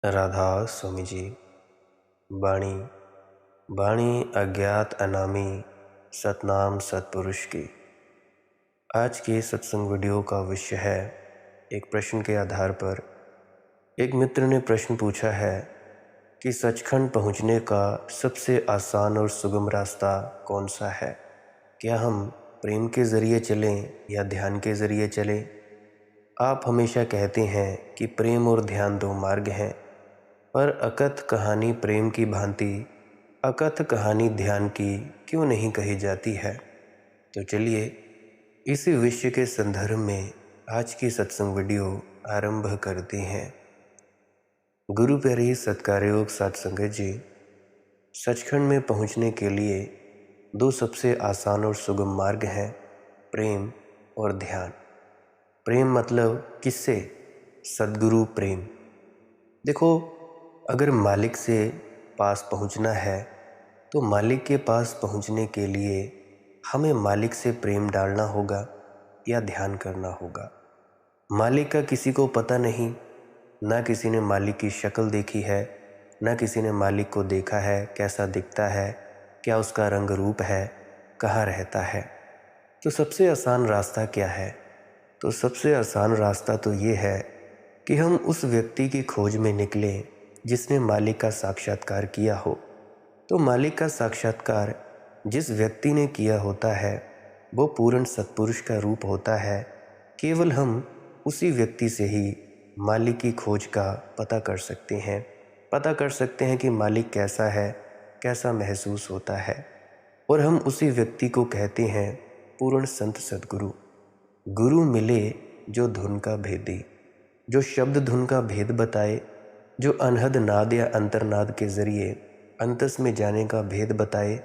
राधा स्वामी जी। बाणी बाणी अज्ञात अनामी सतनाम सतपुरुष की। आज के सत्संग वीडियो का विषय है, एक प्रश्न के आधार पर एक मित्र ने प्रश्न पूछा है कि सचखंड पहुंचने का सबसे आसान और सुगम रास्ता कौन सा है। क्या हम प्रेम के ज़रिए चलें या ध्यान के ज़रिए चलें। आप हमेशा कहते हैं कि प्रेम और ध्यान दो मार्ग हैं, पर अकथ कहानी प्रेम की भांति अकथ कहानी ध्यान की क्यों नहीं कही जाती है। तो चलिए इसी विषय के संदर्भ में आज की सत्संग वीडियो आरंभ करते हैं। गुरु प्यारे सत्कारयोग साध संगत जी, सचखंड में पहुंचने के लिए दो सबसे आसान और सुगम मार्ग हैं, प्रेम और ध्यान। प्रेम मतलब किससे? सद्गुरु प्रेम। देखो, अगर मालिक से पास पहुंचना है तो मालिक के पास पहुंचने के लिए हमें मालिक से प्रेम डालना होगा या ध्यान करना होगा। मालिक का किसी को पता नहीं, ना किसी ने मालिक की शक्ल देखी है, ना किसी ने मालिक को देखा है, कैसा दिखता है, क्या उसका रंग रूप है, कहाँ रहता है। तो सबसे आसान रास्ता क्या है? तो सबसे आसान रास्ता तो ये है कि हम उस व्यक्ति की खोज में निकलें जिसने मालिक का साक्षात्कार किया हो। तो मालिक का साक्षात्कार जिस व्यक्ति ने किया होता है वो पूर्ण सत्पुरुष का रूप होता है। केवल हम उसी व्यक्ति से ही मालिक की खोज का पता कर सकते हैं। पता कर सकते हैं कि मालिक कैसा है, कैसा महसूस होता है। और हम उसी व्यक्ति को कहते हैं पूर्ण संत सद्गुरु। गुरु मिले जो धुन का भेदी, जो शब्द धुन का भेद बताए, जो अनहद नाद या अंतर्नाद के ज़रिए अंतस में जाने का भेद बताए,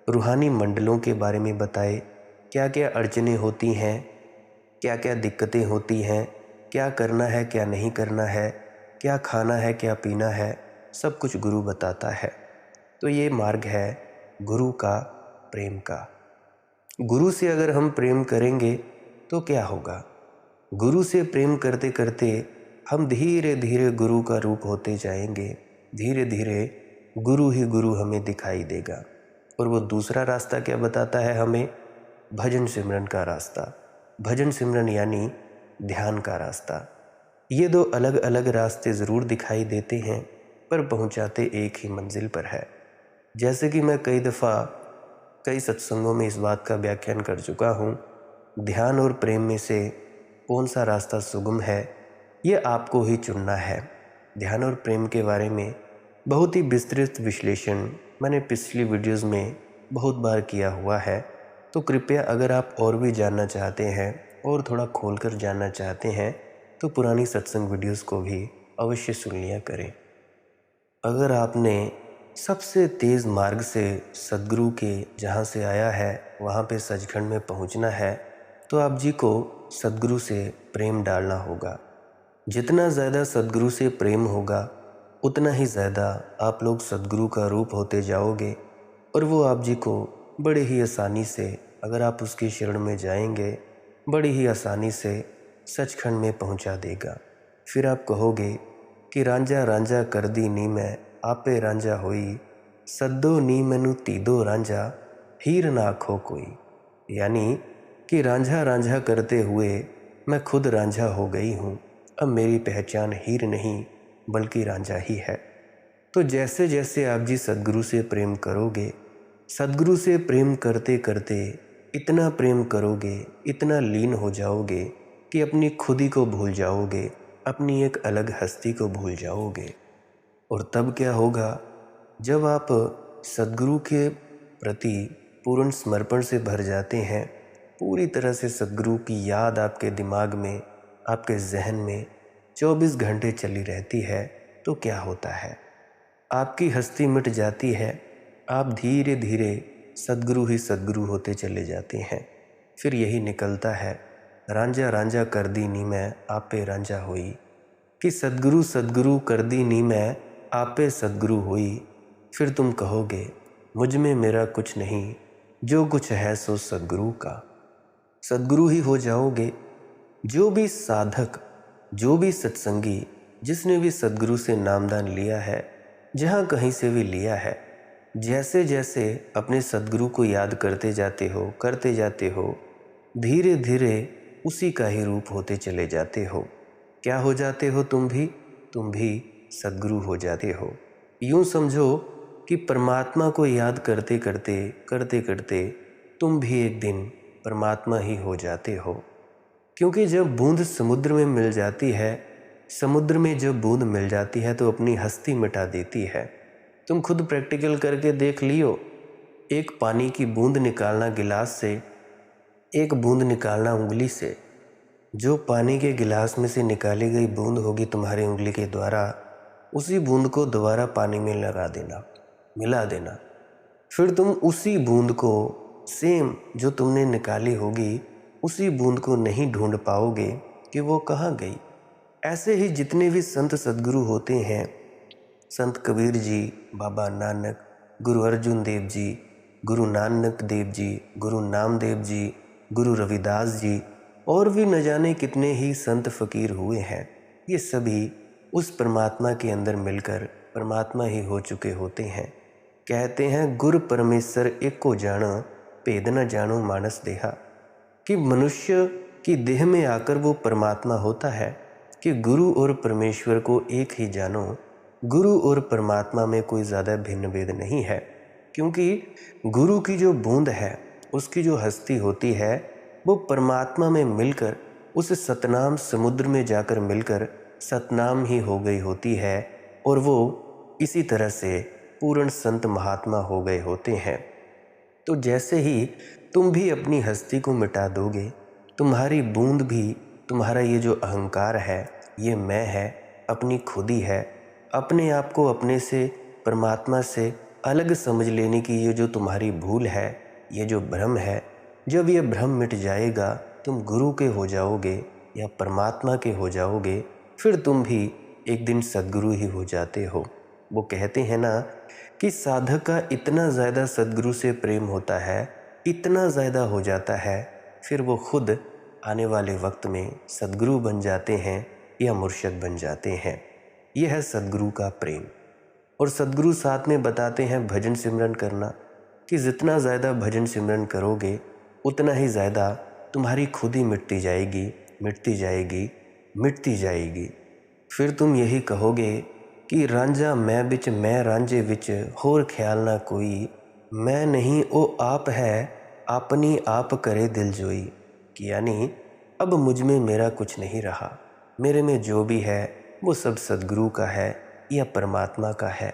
रूहानी मंडलों के बारे में बताए, क्या क्या अड़चनें होती हैं, क्या क्या दिक्कतें होती हैं, क्या करना है क्या नहीं करना है, क्या खाना है क्या पीना है, सब कुछ गुरु बताता है। तो ये मार्ग है गुरु का, प्रेम का। गुरु से अगर हम प्रेम करेंगे तो क्या होगा? गुरु से प्रेम करते करते हम धीरे धीरे गुरु का रूप होते जाएंगे। धीरे धीरे गुरु ही गुरु हमें दिखाई देगा। और वो दूसरा रास्ता क्या बताता है हमें? भजन सिमरन का रास्ता। भजन सिमरन यानी ध्यान का रास्ता। ये दो अलग अलग रास्ते ज़रूर दिखाई देते हैं, पर पहुंचाते एक ही मंजिल पर है। जैसे कि मैं कई दफ़ा कई सत्संगों में इस बात का व्याख्यान कर चुका हूँ, ध्यान और प्रेम में से कौन सा रास्ता सुगम है, ये आपको ही चुनना है। ध्यान और प्रेम के बारे में बहुत ही विस्तृत विश्लेषण मैंने पिछली वीडियोस में बहुत बार किया हुआ है। तो कृपया अगर आप और भी जानना चाहते हैं और थोड़ा खोलकर जानना चाहते हैं तो पुरानी सत्संग वीडियोस को भी अवश्य सुन लिया करें। अगर आपने सबसे तेज़ मार्ग से सद्गुरु के जहाँ से आया है वहाँ पे सचखंड में पहुँचना है तो आप जी को सद्गुरु से प्रेम डालना होगा। जितना ज़्यादा सद्गुरु से प्रेम होगा उतना ही ज़्यादा आप लोग सद्गुरु का रूप होते जाओगे और वो आप जी को बड़े ही आसानी से, अगर आप उसकी शरण में जाएंगे, बड़ी ही आसानी से सचखंड में पहुंचा देगा। फिर आप कहोगे कि रांझा रांझा कर दी नी मैं आपे रांझा होई, सद्दो नी मैनू तीदो रांझा हीर ना आखो कोई। यानी कि रांझा रांझा करते हुए मैं खुद रांझा हो गई हूँ। अब मेरी पहचान हीर नहीं बल्कि रांझा ही है। तो जैसे जैसे आप जी सद्गुरु से प्रेम करोगे, सद्गुरु से प्रेम करते करते इतना प्रेम करोगे, इतना लीन हो जाओगे कि अपनी खुदी को भूल जाओगे, अपनी एक अलग हस्ती को भूल जाओगे। और तब क्या होगा? जब आप सद्गुरु के प्रति पूर्ण समर्पण से भर जाते हैं, पूरी तरह से सद्गुरु की याद आपके दिमाग में, आपके जहन में 24 घंटे चली रहती है, तो क्या होता है? आपकी हस्ती मिट जाती है। आप धीरे धीरे सद्गुरु ही सद्गुरु होते चले जाते हैं। फिर यही निकलता है, रांझा रांझा कर दी नी मैं आपे रांझा होई, कि सद्गुरु सद्गुरु कर दी नी मैं आपे सद्गुरु होई। फिर तुम कहोगे मुझ में मेरा कुछ नहीं, जो कुछ है सो सद्गुरु का। सद्गुरु ही हो जाओगे। जो भी साधक, जो भी सत्संगी जिसने भी सद्गुरु से नामदान लिया है, जहाँ कहीं से भी लिया है, जैसे जैसे अपने सद्गुरु को याद करते जाते हो, धीरे धीरे उसी का ही रूप होते चले जाते हो। क्या हो जाते हो तुम भी सद्गुरु हो जाते हो। यूँ समझो कि परमात्मा को याद करते करते तुम भी एक दिन परमात्मा ही हो जाते हो। क्योंकि जब बूंद समुद्र में मिल जाती है, समुद्र में जब बूंद मिल जाती है तो अपनी हस्ती मिटा देती है। तुम खुद प्रैक्टिकल करके देख लियो। एक पानी की बूंद निकालना गिलास से, एक बूंद निकालना उंगली से। जो पानी के गिलास में से निकाली गई बूंद होगी तुम्हारी उंगली के द्वारा, उसी बूंद को दोबारा पानी में लगा देना, मिला देना। फिर तुम उसी बूंद को, सेम जो तुमने निकाली होगी, उसी बूंद को नहीं ढूंढ पाओगे कि वो कहाँ गई। ऐसे ही जितने भी संत सद्गुरु होते हैं, संत कबीर जी, बाबा नानक, गुरु अर्जुन देव जी, गुरु नानक देव जी, गुरु नामदेव जी, गुरु रविदास जी, और भी न जाने कितने ही संत फकीर हुए हैं, ये सभी उस परमात्मा के अंदर मिलकर परमात्मा ही हो चुके होते हैं। कहते हैं गुर परमेश्वर एको जानो, भेद न जानो मानस देहा। कि मनुष्य की देह में आकर वो परमात्मा होता है कि गुरु और परमेश्वर को एक ही जानो। गुरु और परमात्मा में कोई ज़्यादा भिन्न भेद नहीं है, क्योंकि गुरु की जो बूंद है, उसकी जो हस्ती होती है, वो परमात्मा में मिलकर उस सतनाम समुद्र में जाकर मिलकर सतनाम ही हो गई होती है, और वो इसी तरह से पूर्ण संत महात्मा हो गए होते हैं। तो जैसे ही तुम भी अपनी हस्ती को मिटा दोगे, तुम्हारी बूंद भी, तुम्हारा ये जो अहंकार है, ये मैं है, अपनी खुदी है, अपने आप को अपने से, परमात्मा से अलग समझ लेने की ये जो तुम्हारी भूल है, ये जो भ्रम है, जब ये भ्रम मिट जाएगा, तुम गुरु के हो जाओगे या परमात्मा के हो जाओगे, फिर तुम भी एक दिन सद्गुरु ही हो जाते हो। वो कहते हैं ना कि साधक का इतना ज़्यादा सद्गुरु से प्रेम होता है, इतना ज़्यादा हो जाता है, फिर वो खुद आने वाले वक्त में सद्गुरु बन जाते हैं या मुर्शद बन जाते हैं। यह है सद्गुरु का प्रेम। और सद्गुरु साथ में बताते हैं भजन सिमरन करना, कि जितना ज़्यादा भजन सिमरन करोगे, उतना ही ज़्यादा तुम्हारी खुद ही मिटती जाएगी, मिटती जाएगी, मिटती जाएगी। फिर तुम यही कहोगे कि रांझा मैं बिच, मैं रांझे विच, होर ख्याल ना कोई, मैं नहीं ओ आप है, अपनी आप करे दिल जोई। कि यानी अब मुझ में मेरा कुछ नहीं रहा, मेरे में जो भी है वो सब सद्गुरु का है या परमात्मा का है।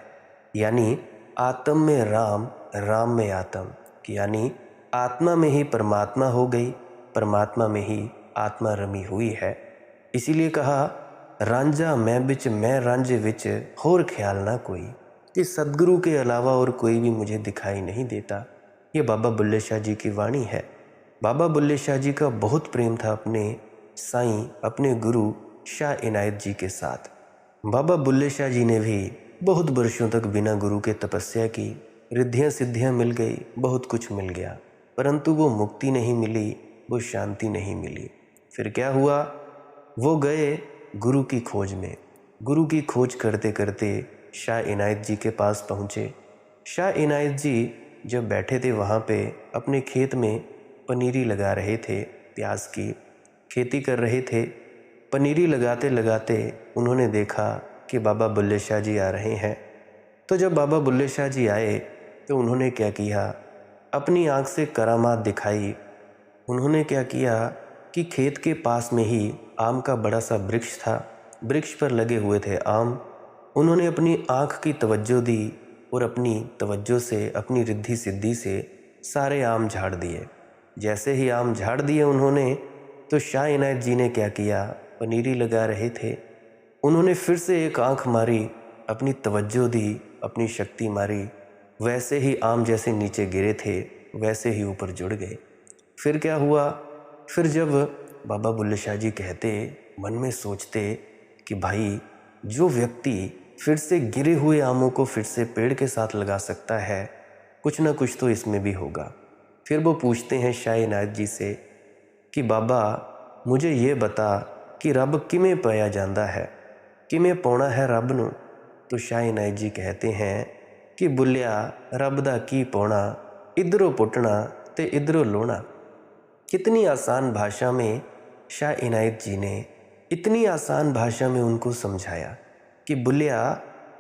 यानी आत्म में राम, राम में आत्म। कि यानी आत्मा में ही परमात्मा हो गई, परमात्मा में ही आत्मा रमी हुई है। इसीलिए कहा रांझा मैं बिच, मैं रांझे विच, होर ख्याल ना कोई। कि सद्गुरु के अलावा और कोई भी मुझे दिखाई नहीं देता। ये बाबा बुल्ले शाह जी की वाणी है। बाबा बुल्ले शाह जी का बहुत प्रेम था अपने साईं, अपने गुरु शाह इनायत जी के साथ। बाबा बुल्ले शाह जी ने भी बहुत वर्षों तक बिना गुरु के तपस्या की, रिद्धियाँ सिद्धियाँ मिल गई, बहुत कुछ मिल गया, परंतु वो मुक्ति नहीं मिली, वो शांति नहीं मिली। फिर क्या हुआ, वो गए गुरु की खोज में। गुरु की खोज करते करते शाह इनायत जी के पास पहुँचे। शाह इनायत जी जब बैठे थे वहाँ पे अपने खेत में पनीरी लगा रहे थे, प्याज की खेती कर रहे थे। पनीरी लगाते लगाते उन्होंने देखा कि बाबा बुल्ले शाह जी आ रहे हैं। तो जब बाबा बुल्ले शाह जी आए तो उन्होंने क्या किया, अपनी आँख से करामात दिखाई। उन्होंने क्या किया कि खेत के पास में ही आम का बड़ा सा वृक्ष था, वृक्ष पर लगे हुए थे आम। उन्होंने अपनी आँख की तवज्जो दी और अपनी तवज्जो से, अपनी रिद्धि सिद्धि से सारे आम झाड़ दिए। जैसे ही आम झाड़ दिए उन्होंने, तो शाह इनायत जी ने क्या किया, पनीरी लगा रहे थे, उन्होंने फिर से एक आँख मारी, अपनी तवज्जो दी, अपनी शक्ति मारी। वैसे ही आम जैसे नीचे गिरे थे वैसे ही ऊपर जुड़ गए। फिर क्या हुआ, फिर जब बाबा बुल्ले शाह जी कहते, मन में सोचते कि भाई जो व्यक्ति फिर से गिरे हुए आमों को फिर से पेड़ के साथ लगा सकता है, कुछ ना कुछ तो इसमें भी होगा। फिर वो पूछते हैं शाह इनायत जी से कि बाबा मुझे ये बता कि रब किमें पाया जाता है, किमें पाउणा है रब नूं। तो शाह इनायत जी कहते हैं कि बुलिया रब दा की पाउणा, इधरों पुटना ते इधरों लोना। कितनी आसान भाषा में शाह इनायत जी ने, इतनी आसान भाषा में उनको समझाया कि बुलिया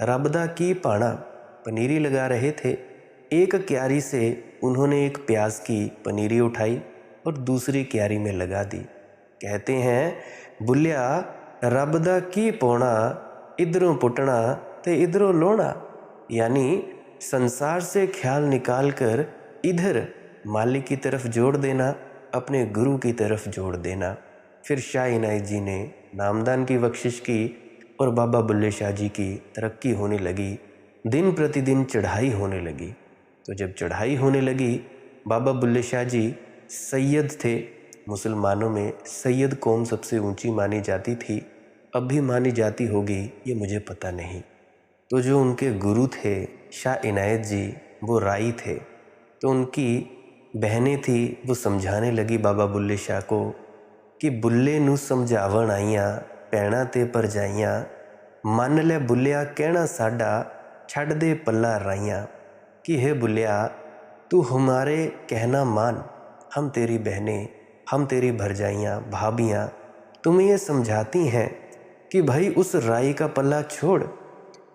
रब दा की पाना। पनीरी लगा रहे थे, एक क्यारी से उन्होंने एक प्याज की पनीरी उठाई और दूसरी क्यारी में लगा दी। कहते हैं बुलिया रब दा की पाउणा, इधरों पुटना ते इधरों लोना। यानी संसार से ख्याल निकाल कर इधर मालिक की तरफ जोड़ देना, अपने गुरु की तरफ जोड़ देना। फिर शाह इनायत जी ने नामदान की बख्शिश की और बाबा बुल्ले शाह जी की तरक्की होने लगी, दिन प्रतिदिन चढ़ाई होने लगी। तो जब चढ़ाई होने लगी, बाबा बुल्ले शाह जी सैयद थे। मुसलमानों में सैयद कौम सबसे ऊंची मानी जाती थी, अब भी मानी जाती होगी, ये मुझे पता नहीं। तो जो उनके गुरु थे शाह इनायत जी, वो राई थे। तो उनकी बहनें थी, वो समझाने लगी बाबा बुल्ले शाह को कि बुल्ले नूं समझावन आईयां, पैणा ते परजाइयां, मन ले बुलिया कहना साडा, छड़ दे पल्ला राइयां। कि हे बुलिया तू हमारे कहना मान, हम तेरी बहनें, हम तेरी भरजाइयाँ भाभियाँ तुम्हें ये समझाती हैं कि भाई उस राई का पल्ला छोड़।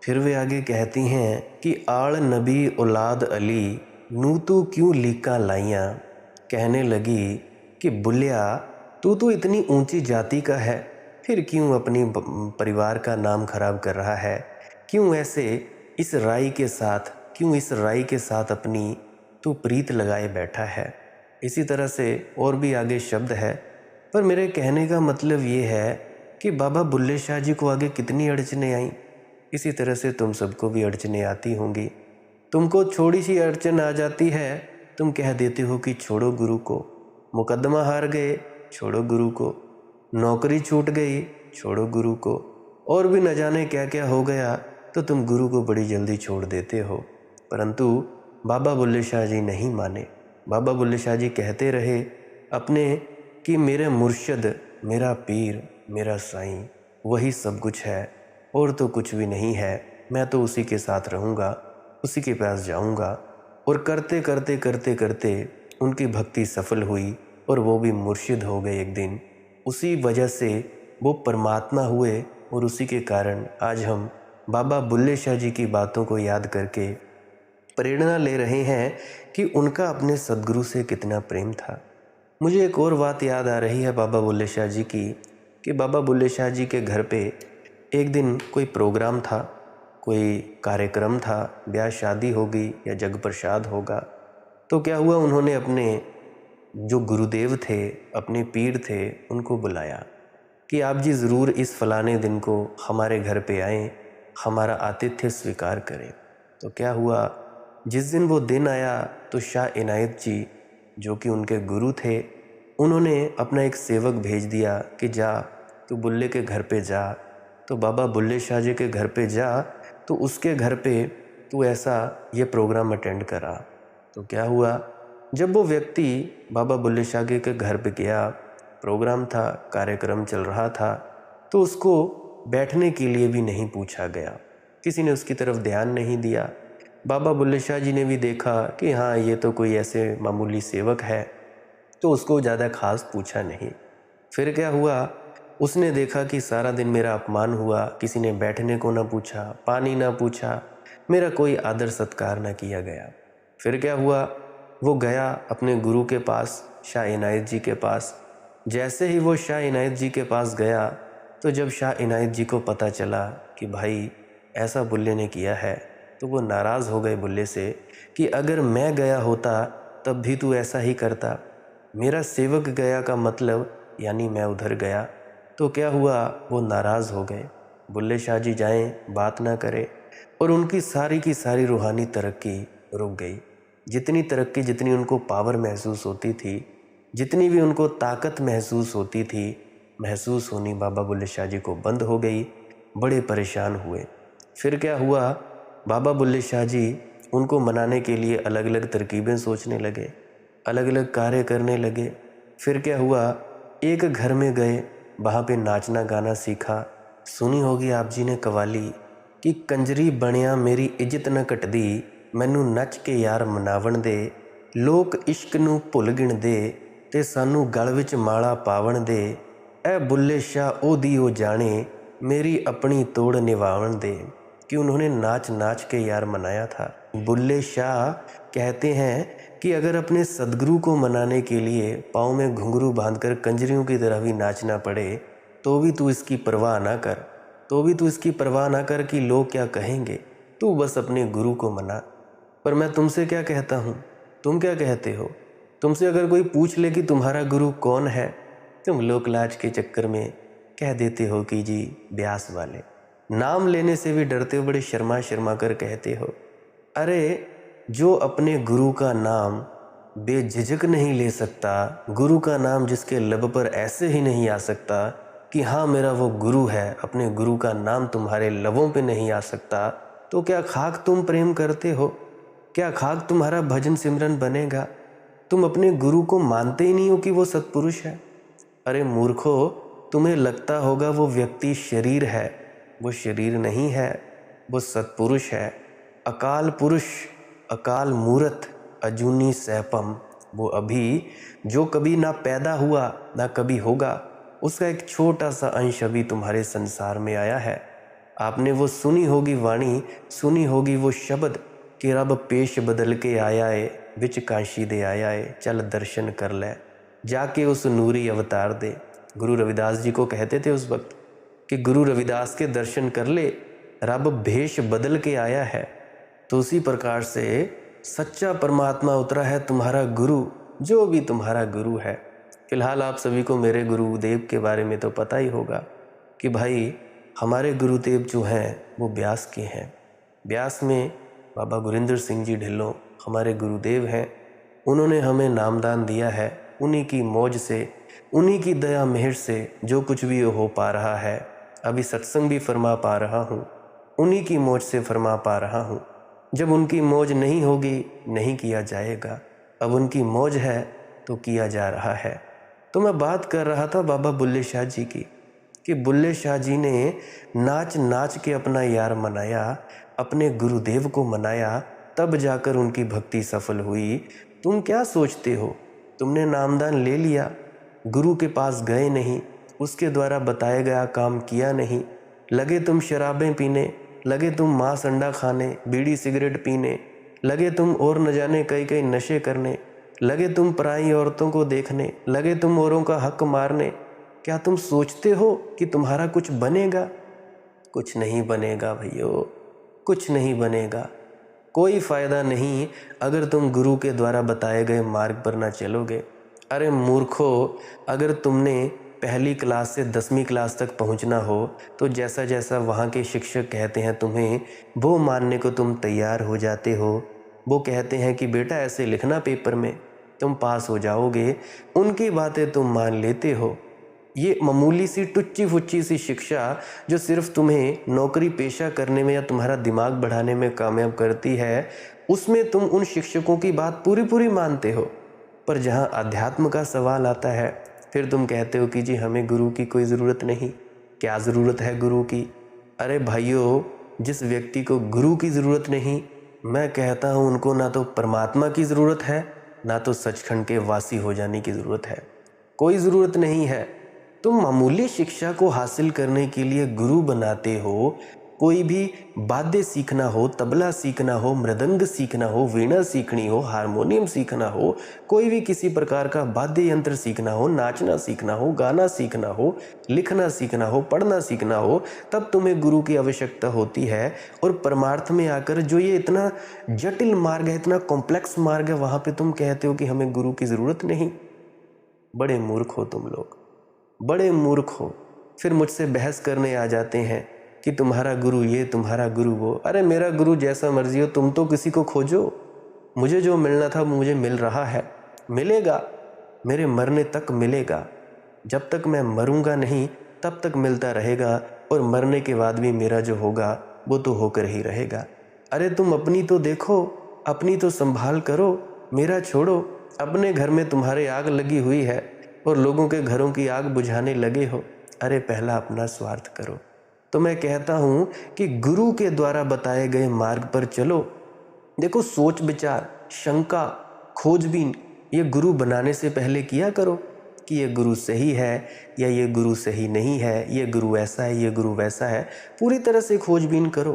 फिर वे आगे कहती हैं कि आल नबी औलाद अली, नू तू क्यों लीका लाइयाँ। कहने लगी कि बुलिया तू तो इतनी ऊंची जाति का है, फिर क्यों अपनी परिवार का नाम खराब कर रहा है, क्यों ऐसे इस राई के साथ, क्यों इस राई के साथ अपनी तू प्रीत लगाए बैठा है। इसी तरह से और भी आगे शब्द है, पर मेरे कहने का मतलब ये है कि बाबा बुल्ले शाह जी को आगे कितनी अड़चने आई, इसी तरह से तुम सबको भी अड़चने आती होंगी। तुमको थोड़ी सी अड़चन आ जाती है, तुम कह देते हो कि छोड़ो गुरु को। मुकदमा हार गए, छोड़ो गुरु को। नौकरी छूट गई, छोड़ो गुरु को। और भी न जाने क्या क्या हो गया, तो तुम गुरु को बड़ी जल्दी छोड़ देते हो। परंतु बाबा बुल्ले शाह जी नहीं माने। बाबा बुल्ले शाह जी कहते रहे अपने कि मेरे मुर्शद, मेरा पीर, मेरा साईं, वही सब कुछ है, और तो कुछ भी नहीं है। मैं तो उसी के साथ रहूँगा, उसी के पास जाऊँगा। और करते करते करते करते उनकी भक्ति सफल हुई और वो भी मुर्शिद हो गए एक दिन। उसी वजह से वो परमात्मा हुए और उसी के कारण आज हम बाबा बुल्ले शाह जी की बातों को याद करके प्रेरणा ले रहे हैं कि उनका अपने सद्गुरु से कितना प्रेम था। मुझे एक और बात याद आ रही है बाबा बुल्ले शाह जी की, कि बाबा बुल्ले शाह जी के घर पे एक दिन कोई प्रोग्राम था, कोई कार्यक्रम था, ब्याह शादी होगी या जग प्रसाद होगा। तो क्या हुआ, उन्होंने अपने जो गुरुदेव थे, अपने पीर थे, उनको बुलाया कि आप जी ज़रूर इस फलाने दिन को हमारे घर पे आएँ, हमारा आतिथ्य स्वीकार करें। तो क्या हुआ, जिस दिन वो दिन आया तो शाह इनायत जी जो कि उनके गुरु थे, उन्होंने अपना एक सेवक भेज दिया कि जा तू बुल्ले के घर पे जा। तो बाबा बुल्ले शाह जी के घर पे जा, तो उसके घर पे तू ऐसा ये प्रोग्राम अटेंड करा। तो क्या हुआ, जब वो व्यक्ति बाबा बुल्ले शाह जी के घर पे गया, प्रोग्राम था, कार्यक्रम चल रहा था, तो उसको बैठने के लिए भी नहीं पूछा गया, किसी ने उसकी तरफ ध्यान नहीं दिया। बाबा बुल्ले शाह जी ने भी देखा कि हाँ ये तो कोई ऐसे मामूली सेवक है, तो उसको ज़्यादा खास पूछा नहीं। फिर क्या हुआ, उसने देखा कि सारा दिन मेरा अपमान हुआ, किसी ने बैठने को ना पूछा, पानी ना पूछा, मेरा कोई आदर सत्कार ना किया गया। फिर क्या हुआ, वो गया अपने गुरु के पास, शाह इनायत जी के पास। जैसे ही वो शाह इनायत जी के पास गया, तो जब शाह इनायत जी को पता चला कि भाई ऐसा बुल्ले ने किया है, तो वो नाराज़ हो गए बुल्ले से कि अगर मैं गया होता तब भी तू ऐसा ही करता। मेरा सेवक गया का मतलब यानी मैं उधर गया। तो क्या हुआ, वो नाराज़ हो गए। बुल्ले शाह जी जाएं, बात ना करें, और उनकी सारी की सारी रूहानी तरक्की रुक गई। जितनी तरक्की, जितनी उनको पावर महसूस होती थी, जितनी भी उनको ताकत महसूस होती थी, महसूस होनी बाबा बुल्ले शाह जी को बंद हो गई। बड़े परेशान हुए। फिर क्या हुआ, बाबा बुल्ले शाह जी उनको मनाने के लिए अलग अलग तरकीबें सोचने लगे, अलग अलग कार्य करने लगे। फिर क्या हुआ, एक घर में गए, वहाँ पे नाचना गाना सीखा, सुनी होगी आप जी ने कवाली कि कंजरी बनिया मेरी इज्जत न घटदी, मैनू नच के यार मनावण दे, लोक इश्क नू भुल गिणदे ते सानू गल विच माला पावण दे, ऐ बुल्ले शाह ओ दी ओ जाने, मेरी अपनी तोड़ निभावण दे। कि उन्होंने नाच नाच के यार मनाया था। बुल्ले शाह कहते हैं कि अगर अपने सदगुरु को मनाने के लिए पाँव में घुंघरू बांधकर कंजरियों की तरह भी नाचना पड़े तो भी तू इसकी परवाह ना कर, तो भी तू इसकी परवाह ना कर कि लोग क्या कहेंगे, तू बस अपने गुरु को मना। पर मैं तुमसे क्या कहता हूँ, तुम क्या कहते हो? तुमसे अगर कोई पूछ ले कि तुम्हारा गुरु कौन है, तुम लोक लाज के चक्कर में कह देते हो कि जी ब्यास वाले। नाम लेने से भी डरते हो, बड़े शर्मा शर्मा कर कहते हो। अरे जो अपने गुरु का नाम बेझिझक नहीं ले सकता, गुरु का नाम जिसके लब पर ऐसे ही नहीं आ सकता कि हाँ मेरा वो गुरु है, अपने गुरु का नाम तुम्हारे लबों पे नहीं आ सकता, तो क्या खाक तुम प्रेम करते हो? क्या खाक तुम्हारा भजन सिमरन बनेगा? तुम अपने गुरु को मानते ही नहीं हो कि वो सत्पुरुष है। अरे मूर्खो, तुम्हें लगता होगा वो व्यक्ति शरीर है, वो शरीर नहीं है, वो सत्पुरुष है, अकाल पुरुष, अकाल मूरत, अजूनी सैपम। वो अभी जो कभी ना पैदा हुआ ना कभी होगा, उसका एक छोटा सा अंश अभी तुम्हारे संसार में आया है। आपने वो सुनी होगी वाणी, सुनी होगी वो शब्द कि रब पेश बदल के आया है, विच काशी दे आया है, चल दर्शन कर ले, जाके उस नूरी अवतार दे। गुरु रविदास जी को कहते थे उस वक्त कि गुरु रविदास के दर्शन कर ले, रब भेष बदल के आया है। तो उसी प्रकार से सच्चा परमात्मा उतरा है तुम्हारा गुरु, जो भी तुम्हारा गुरु है। फिलहाल आप सभी को मेरे गुरुदेव के बारे में तो पता ही होगा कि भाई हमारे गुरुदेव जो हैं वो ब्यास के हैं। ब्यास में बाबा गुरिंदर सिंह जी ढिल्लों हमारे गुरुदेव हैं। उन्होंने हमें नामदान दिया है। उन्हीं की मौज से, उन्हीं की दया मेहर से जो कुछ भी हो पा रहा है, अभी सत्संग भी फरमा पा रहा हूँ, उन्हीं की मौज से फरमा पा रहा हूँ। जब उनकी मौज नहीं होगी नहीं किया जाएगा, अब उनकी मौज है तो किया जा रहा है। तो मैं बात कर रहा था बाबा बुल्ले शाह जी की कि बुल्ले शाह जी ने नाच नाच के अपना यार मनाया, अपने गुरुदेव को मनाया, तब जाकर उनकी भक्ति सफल हुई। तुम क्या सोचते हो? तुमने नामदान ले लिया, गुरु के पास गए नहीं, उसके द्वारा बताया गया काम किया नहीं, लगे तुम शराबें पीने, लगे तुम मांस अंडा खाने, बीड़ी सिगरेट पीने, लगे तुम और न जाने कई कई नशे करने, लगे तुम पराई औरतों को देखने, लगे तुम औरों का हक मारने। क्या तुम सोचते हो कि तुम्हारा कुछ बनेगा? कुछ नहीं बनेगा भैयो, कुछ नहीं बनेगा। कोई फ़ायदा नहीं अगर तुम गुरु के द्वारा बताए गए मार्ग पर ना चलोगे। अरे मूर्खो, अगर तुमने पहली क्लास से 10वीं क्लास तक पहुंचना हो तो जैसा जैसा वहाँ के शिक्षक कहते हैं तुम्हें, वो मानने को तुम तैयार हो जाते हो। वो कहते हैं कि बेटा ऐसे लिखना पेपर में, तुम पास हो जाओगे, उनकी बातें तुम मान लेते हो। ये मामूली सी टुच्ची फुच्ची सी शिक्षा जो सिर्फ तुम्हें नौकरी पेशा करने में या तुम्हारा दिमाग बढ़ाने में कामयाब करती है, उसमें तुम उन शिक्षकों की बात पूरी पूरी मानते हो। पर जहाँ अध्यात्म का सवाल आता है फिर तुम कहते हो कि जी हमें गुरु की कोई ज़रूरत नहीं। क्या ज़रूरत है गुरु की? अरे भाइयों, जिस व्यक्ति को गुरु की ज़रूरत नहीं, मैं कहता हूँ उनको ना तो परमात्मा की ज़रूरत है, ना तो सचखंड के वासी हो जाने की ज़रूरत है। कोई ज़रूरत नहीं है। तुम मामूली शिक्षा को हासिल करने के लिए गुरु बनाते हो। कोई भी वाद्य सीखना हो, तबला सीखना हो, मृदंग सीखना हो, वीणा सीखनी हो, हारमोनियम सीखना हो, कोई भी किसी प्रकार का वाद्य यंत्र सीखना हो, नाचना सीखना हो, गाना सीखना हो, लिखना सीखना हो, पढ़ना सीखना हो, तब तुम्हें गुरु की आवश्यकता होती है। और परमार्थ में आकर जो ये इतना जटिल मार्ग है, इतना कॉम्प्लेक्स मार्ग है, वहाँ पे तुम कहते हो कि हमें गुरु की ज़रूरत नहीं। बड़े मूर्ख हो तुम लोग, बड़े मूर्ख हो। फिर मुझसे बहस करने आ जाते हैं कि तुम्हारा गुरु ये, तुम्हारा गुरु वो। अरे मेरा गुरु जैसा मर्जी हो, तुम तो किसी को खोजो। मुझे जो मिलना था मुझे मिल रहा है, मिलेगा, मेरे मरने तक मिलेगा। जब तक मैं मरूंगा नहीं तब तक मिलता रहेगा, और मरने के बाद भी मेरा जो होगा वो तो होकर ही रहेगा। अरे तुम अपनी तो देखो, अपनी तो संभाल करो, मेरा छोड़ो। अपने घर में तुम्हारे आग लगी हुई है और लोगों के घरों की आग बुझाने लगे हो। अरे पहला अपना स्वार्थ करो, तो मैं कहता हूँ कि गुरु के द्वारा बताए गए मार्ग पर चलो। देखो, सोच विचार, शंका, खोजबीन ये गुरु बनाने से पहले किया करो कि ये गुरु सही है या ये गुरु सही नहीं है, ये गुरु ऐसा है, ये गुरु वैसा है। पूरी तरह से खोजबीन करो।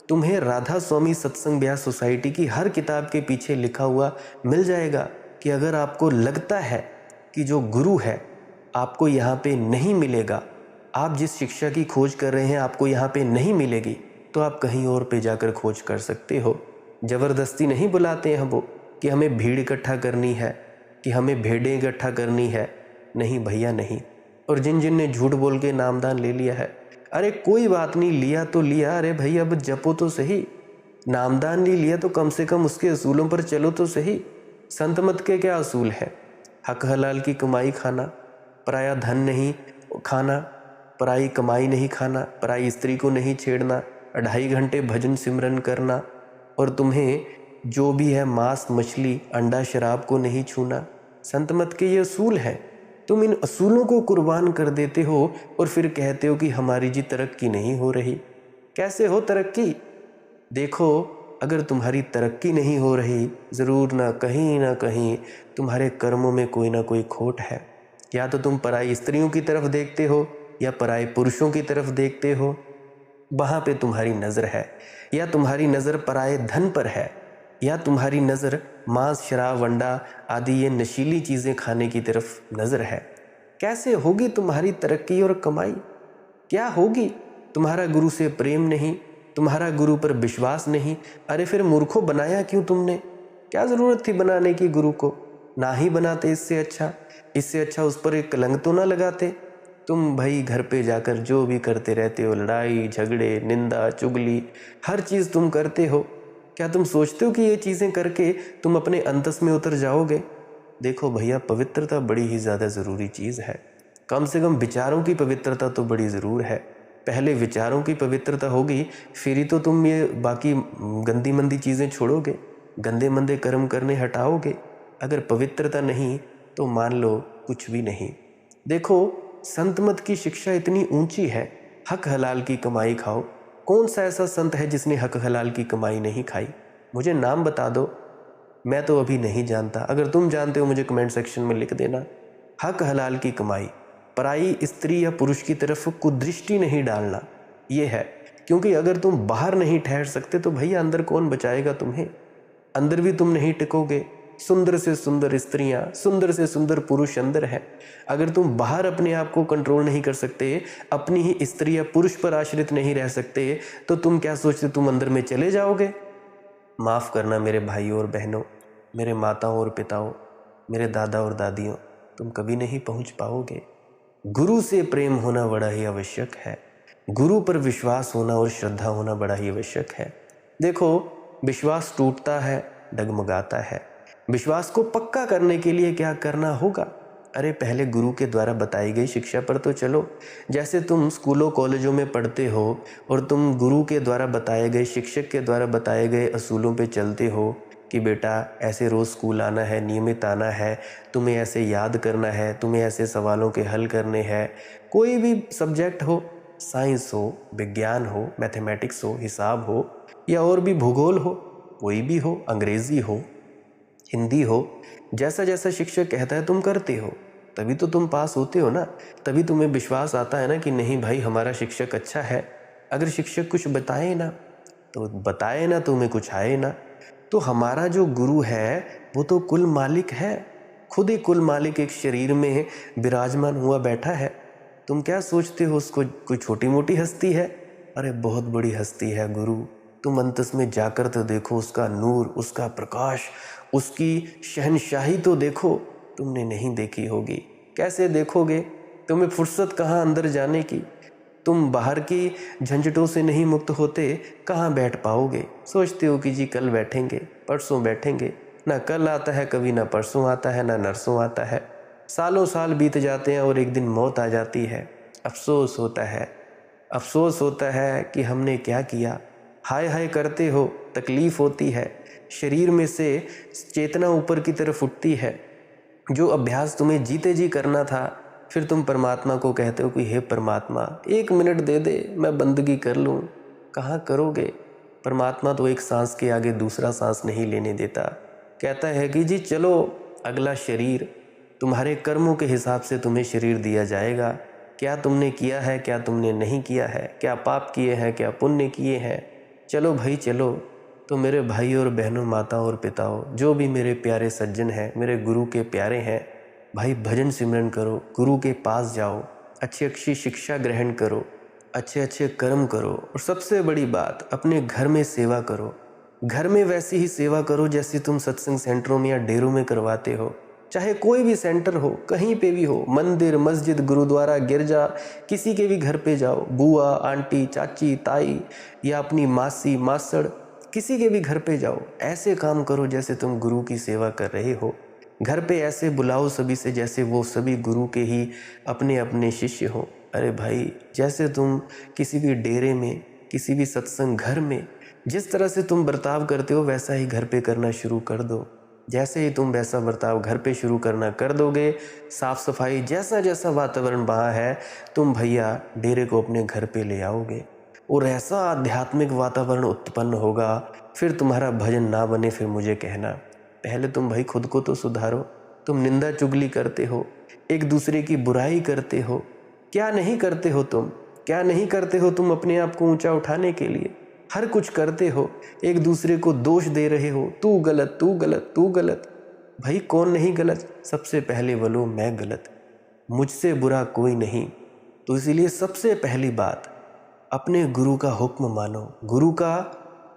तुम्हें राधा स्वामी सत्संग ब्यास सोसाइटी की हर किताब के पीछे लिखा हुआ मिल जाएगा कि अगर आपको लगता है कि जो गुरु है आपको यहाँ पे नहीं मिलेगा, आप जिस शिक्षा की खोज कर रहे हैं आपको यहाँ पे नहीं मिलेगी, तो आप कहीं और पे जाकर खोज कर सकते हो। ज़बरदस्ती नहीं बुलाते हैं वो कि हमें भीड़ इकट्ठा करनी है, कि हमें भेड़ें इकट्ठा करनी है। नहीं भैया, नहीं। और जिन जिन ने झूठ बोल के नामदान ले लिया है, अरे कोई बात नहीं, लिया तो लिया, अरे भैया अब जपो तो सही। नामदान नहीं लिया तो कम से कम उसके असूलों पर चलो तो सही। संत मत के क्या असूल है? हक हलाल की कमाई खाना, पराया धन नहीं खाना, पराई कमाई नहीं खाना, पराई स्त्री को नहीं छेड़ना, 2.5 घंटे भजन सिमरन करना, और तुम्हें जो भी है मांस मछली अंडा शराब को नहीं छूना। संत मत के ये असूल हैं। तुम इन असूलों को कुर्बान कर देते हो और फिर कहते हो कि हमारी जी तरक्की नहीं हो रही। कैसे हो तरक्की? देखो, अगर तुम्हारी तरक्की नहीं हो रही, ज़रूर ना कहीं तुम्हारे कर्मों में कोई ना कोई खोट है। या तो तुम पराई स्त्रियों की तरफ देखते हो या पराए पुरुषों की तरफ देखते हो, वहाँ पे तुम्हारी नज़र है। या तुम्हारी नज़र पराए धन पर है, या तुम्हारी नज़र मांस शराब अंडा आदि ये नशीली चीज़ें खाने की तरफ नज़र है। कैसे होगी तुम्हारी तरक्की और कमाई? क्या होगी? तुम्हारा गुरु से प्रेम नहीं, तुम्हारा गुरु पर विश्वास नहीं। अरे फिर मूर्खों, बनाया क्यों तुमने? क्या ज़रूरत थी बनाने की गुरु को? ना ही बनाते। इससे अच्छा उस पर एक कलंक तो ना लगाते। तुम भाई घर पे जाकर जो भी करते रहते हो, लड़ाई झगड़े निंदा चुगली, हर चीज़ तुम करते हो। क्या तुम सोचते हो कि ये चीज़ें करके तुम अपने अंतस में उतर जाओगे? देखो भैया, पवित्रता बड़ी ही ज़्यादा ज़रूरी चीज़ है। कम से कम विचारों की पवित्रता तो बड़ी ज़रूर है। पहले विचारों की पवित्रता होगी, फिर ही तो तुम ये बाकी गंदी मंदी चीज़ें छोड़ोगे, गंदे मंदे कर्म करने हटाओगे। अगर पवित्रता नहीं तो मान लो कुछ भी नहीं। देखो, संत मत की शिक्षा इतनी ऊंची है, हक हलाल की कमाई खाओ। कौन सा ऐसा संत है जिसने हक हलाल की कमाई नहीं खाई? मुझे नाम बता दो, मैं तो अभी नहीं जानता। अगर तुम जानते हो मुझे कमेंट सेक्शन में लिख देना। हक हलाल की कमाई, पराई स्त्री या पुरुष की तरफ कुदृष्टि नहीं डालना, ये है। क्योंकि अगर तुम बाहर नहीं ठहर सकते तो भैया अंदर कौन बचाएगा तुम्हें? अंदर भी तुम नहीं टिकोगे। सुंदर से सुंदर स्त्रियां, सुंदर से सुंदर पुरुष अंदर है। अगर तुम बाहर अपने आप को कंट्रोल नहीं कर सकते, अपनी ही स्त्री या पुरुष पर आश्रित नहीं रह सकते, तो तुम क्या सोचते तुम अंदर में चले जाओगे? माफ़ करना मेरे भाइयों और बहनों, मेरे माताओं और पिताओं, मेरे दादा और दादियों, तुम कभी नहीं पहुंच पाओगे। गुरु से प्रेम होना बड़ा ही आवश्यक है। गुरु पर विश्वास होना और श्रद्धा होना बड़ा ही आवश्यक है। देखो, विश्वास टूटता है, डगमगाता है। विश्वास को पक्का करने के लिए क्या करना होगा? अरे पहले गुरु के द्वारा बताई गई शिक्षा पर तो चलो। जैसे तुम स्कूलों कॉलेजों में पढ़ते हो और तुम गुरु के द्वारा बताए गए, शिक्षक के द्वारा बताए गए असूलों पे चलते हो कि बेटा ऐसे रोज़ स्कूल आना है, नियमित आना है, तुम्हें ऐसे याद करना है, तुम्हें ऐसे सवालों के हल करने हैं। कोई भी सब्जेक्ट हो, साइंस हो, विज्ञान हो, मैथमेटिक्स हो, हिसाब हो, या और भी भूगोल हो, कोई भी हो, अंग्रेज़ी हो, हिंदी हो, जैसा जैसा शिक्षक कहता है तुम करते हो, तभी तो तुम पास होते हो ना। तभी तुम्हें विश्वास आता है ना कि नहीं भाई हमारा शिक्षक अच्छा है। अगर शिक्षक कुछ बताए ना तुम्हें कुछ आए ना। तो हमारा जो गुरु है वो तो कुल मालिक है, खुद ही कुल मालिक एक शरीर में विराजमान हुआ बैठा है। तुम क्या सोचते हो उसको कोई छोटी मोटी हस्ती है? अरे बहुत बड़ी हस्ती है गुरु। तुम अंतस में जाकर तो देखो, उसका नूर, उसका प्रकाश, उसकी शहनशाही तो देखो। तुमने नहीं देखी होगी। कैसे देखोगे? तुम्हें फुर्सत कहाँ अंदर जाने की? तुम बाहर की झंझटों से नहीं मुक्त होते, कहाँ बैठ पाओगे? सोचते हो कि जी कल बैठेंगे, परसों बैठेंगे। ना कल आता है कभी, ना परसों आता है, ना नरसों आता है। सालों साल बीत जाते हैं और एक दिन मौत आ जाती है। अफसोस होता है कि हमने क्या किया। हाय हाय करते हो, तकलीफ़ होती है, शरीर में से चेतना ऊपर की तरफ उठती है। जो अभ्यास तुम्हें जीते जी करना था फिर तुम परमात्मा को कहते हो कि हे परमात्मा 1 मिनट दे दे, मैं बंदगी कर लूँ। कहाँ करोगे? परमात्मा तो एक सांस के आगे दूसरा सांस नहीं लेने देता। कहता है कि जी चलो, अगला शरीर तुम्हारे कर्मों के हिसाब से तुम्हें शरीर दिया जाएगा। क्या तुमने किया है, क्या तुमने नहीं किया है, क्या पाप किए हैं, क्या पुण्य किए हैं। चलो भाई चलो। तो मेरे भाई और बहनों, माताओं और पिताओं, जो भी मेरे प्यारे सज्जन हैं, मेरे गुरु के प्यारे हैं, भाई भजन सिमरन करो, गुरु के पास जाओ, अच्छी अच्छी शिक्षा ग्रहण करो, अच्छे अच्छे कर्म करो, और सबसे बड़ी बात, अपने घर में सेवा करो। घर में वैसी ही सेवा करो जैसी तुम सत्संग सेंटरों में या डेरों में करवाते हो। चाहे कोई भी सेंटर हो, कहीं पे भी हो, मंदिर, मस्जिद, गुरुद्वारा, गिरजा, किसी के भी घर पे जाओ, बुआ, आंटी, चाची, ताई या अपनी मासी, मासड़, किसी के भी घर पे जाओ, ऐसे काम करो जैसे तुम गुरु की सेवा कर रहे हो। घर पे ऐसे बुलाओ सभी से जैसे वो सभी गुरु के ही अपने अपने शिष्य हो। अरे भाई, जैसे तुम किसी भी डेरे में, किसी भी सत्संग घर में जिस तरह से तुम बर्ताव करते हो, वैसा ही घर पे करना शुरू कर दो। जैसे ही तुम वैसा बर्ताव घर पे शुरू करना कर दोगे, साफ सफाई, जैसा जैसा वातावरण वहाँ है, तुम भैया डेरे को अपने घर पे ले आओगे और ऐसा आध्यात्मिक वातावरण उत्पन्न होगा। फिर तुम्हारा भजन ना बने फिर मुझे कहना। पहले तुम भाई खुद को तो सुधारो। तुम निंदा चुगली करते हो, एक दूसरे की बुराई करते हो। क्या नहीं करते हो तुम? क्या नहीं करते हो तुम अपने आप को ऊंचा उठाने के लिए? हर कुछ करते हो, एक दूसरे को दोष दे रहे हो, तू गलत, तू गलत, तू गलत। भाई कौन नहीं गलत? सबसे पहले बोलो मैं गलत, मुझसे बुरा कोई नहीं। तो इसीलिए सबसे पहली बात, अपने गुरु का हुक्म मानो। गुरु का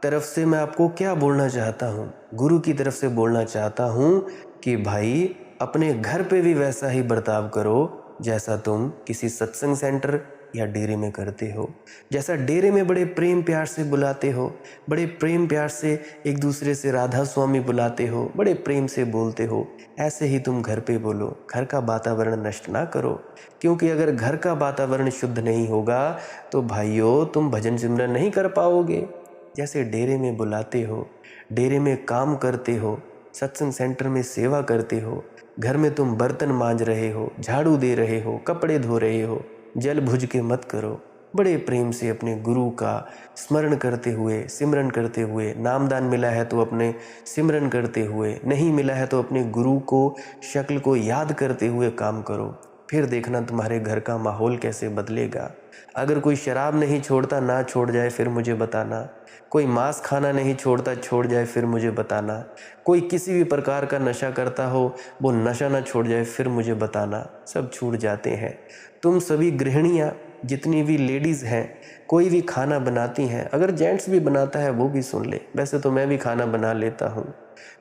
तरफ से मैं आपको क्या बोलना चाहता हूँ? गुरु की तरफ से बोलना चाहता हूँ कि भाई अपने घर पे भी वैसा ही बर्ताव करो जैसा तुम किसी सत्संग सेंटर या डेरे में करते हो। जैसा डेरे में बड़े प्रेम प्यार से बुलाते हो, बड़े प्रेम प्यार से एक दूसरे से राधा स्वामी बुलाते हो, बड़े प्रेम से बोलते हो, ऐसे ही तुम घर पे बोलो। घर का वातावरण नष्ट ना करो, क्योंकि अगर घर का वातावरण शुद्ध नहीं होगा तो भाइयों तुम भजन सिमरन नहीं कर पाओगे। जैसे डेरे में बुलाते हो, डेरे में काम करते हो, सत्संग सेंटर में सेवा करते हो, घर में तुम बर्तन मांज रहे हो, झाड़ू दे रहे हो, कपड़े धो रहे हो, जल भुज के मत करो। बड़े प्रेम से अपने गुरु का स्मरण करते हुए, सिमरन करते हुए, नामदान मिला है तो अपने सिमरन करते हुए, नहीं मिला है तो अपने गुरु को शक्ल को याद करते हुए काम करो। फिर देखना तुम्हारे घर का माहौल कैसे बदलेगा। अगर कोई शराब नहीं छोड़ता ना छोड़ जाए फिर मुझे बताना। कोई मांस खाना नहीं छोड़ता छोड़ जाए फिर मुझे बताना। कोई किसी भी प्रकार का नशा करता हो, वो नशा ना छोड़ जाए फिर मुझे बताना। सब छूट जाते हैं। तुम सभी गृहिणियाँ, जितनी भी लेडीज़ हैं, कोई भी खाना बनाती हैं, अगर जेंट्स भी बनाता है वो भी सुन ले। वैसे तो मैं भी खाना बना लेता हूँ।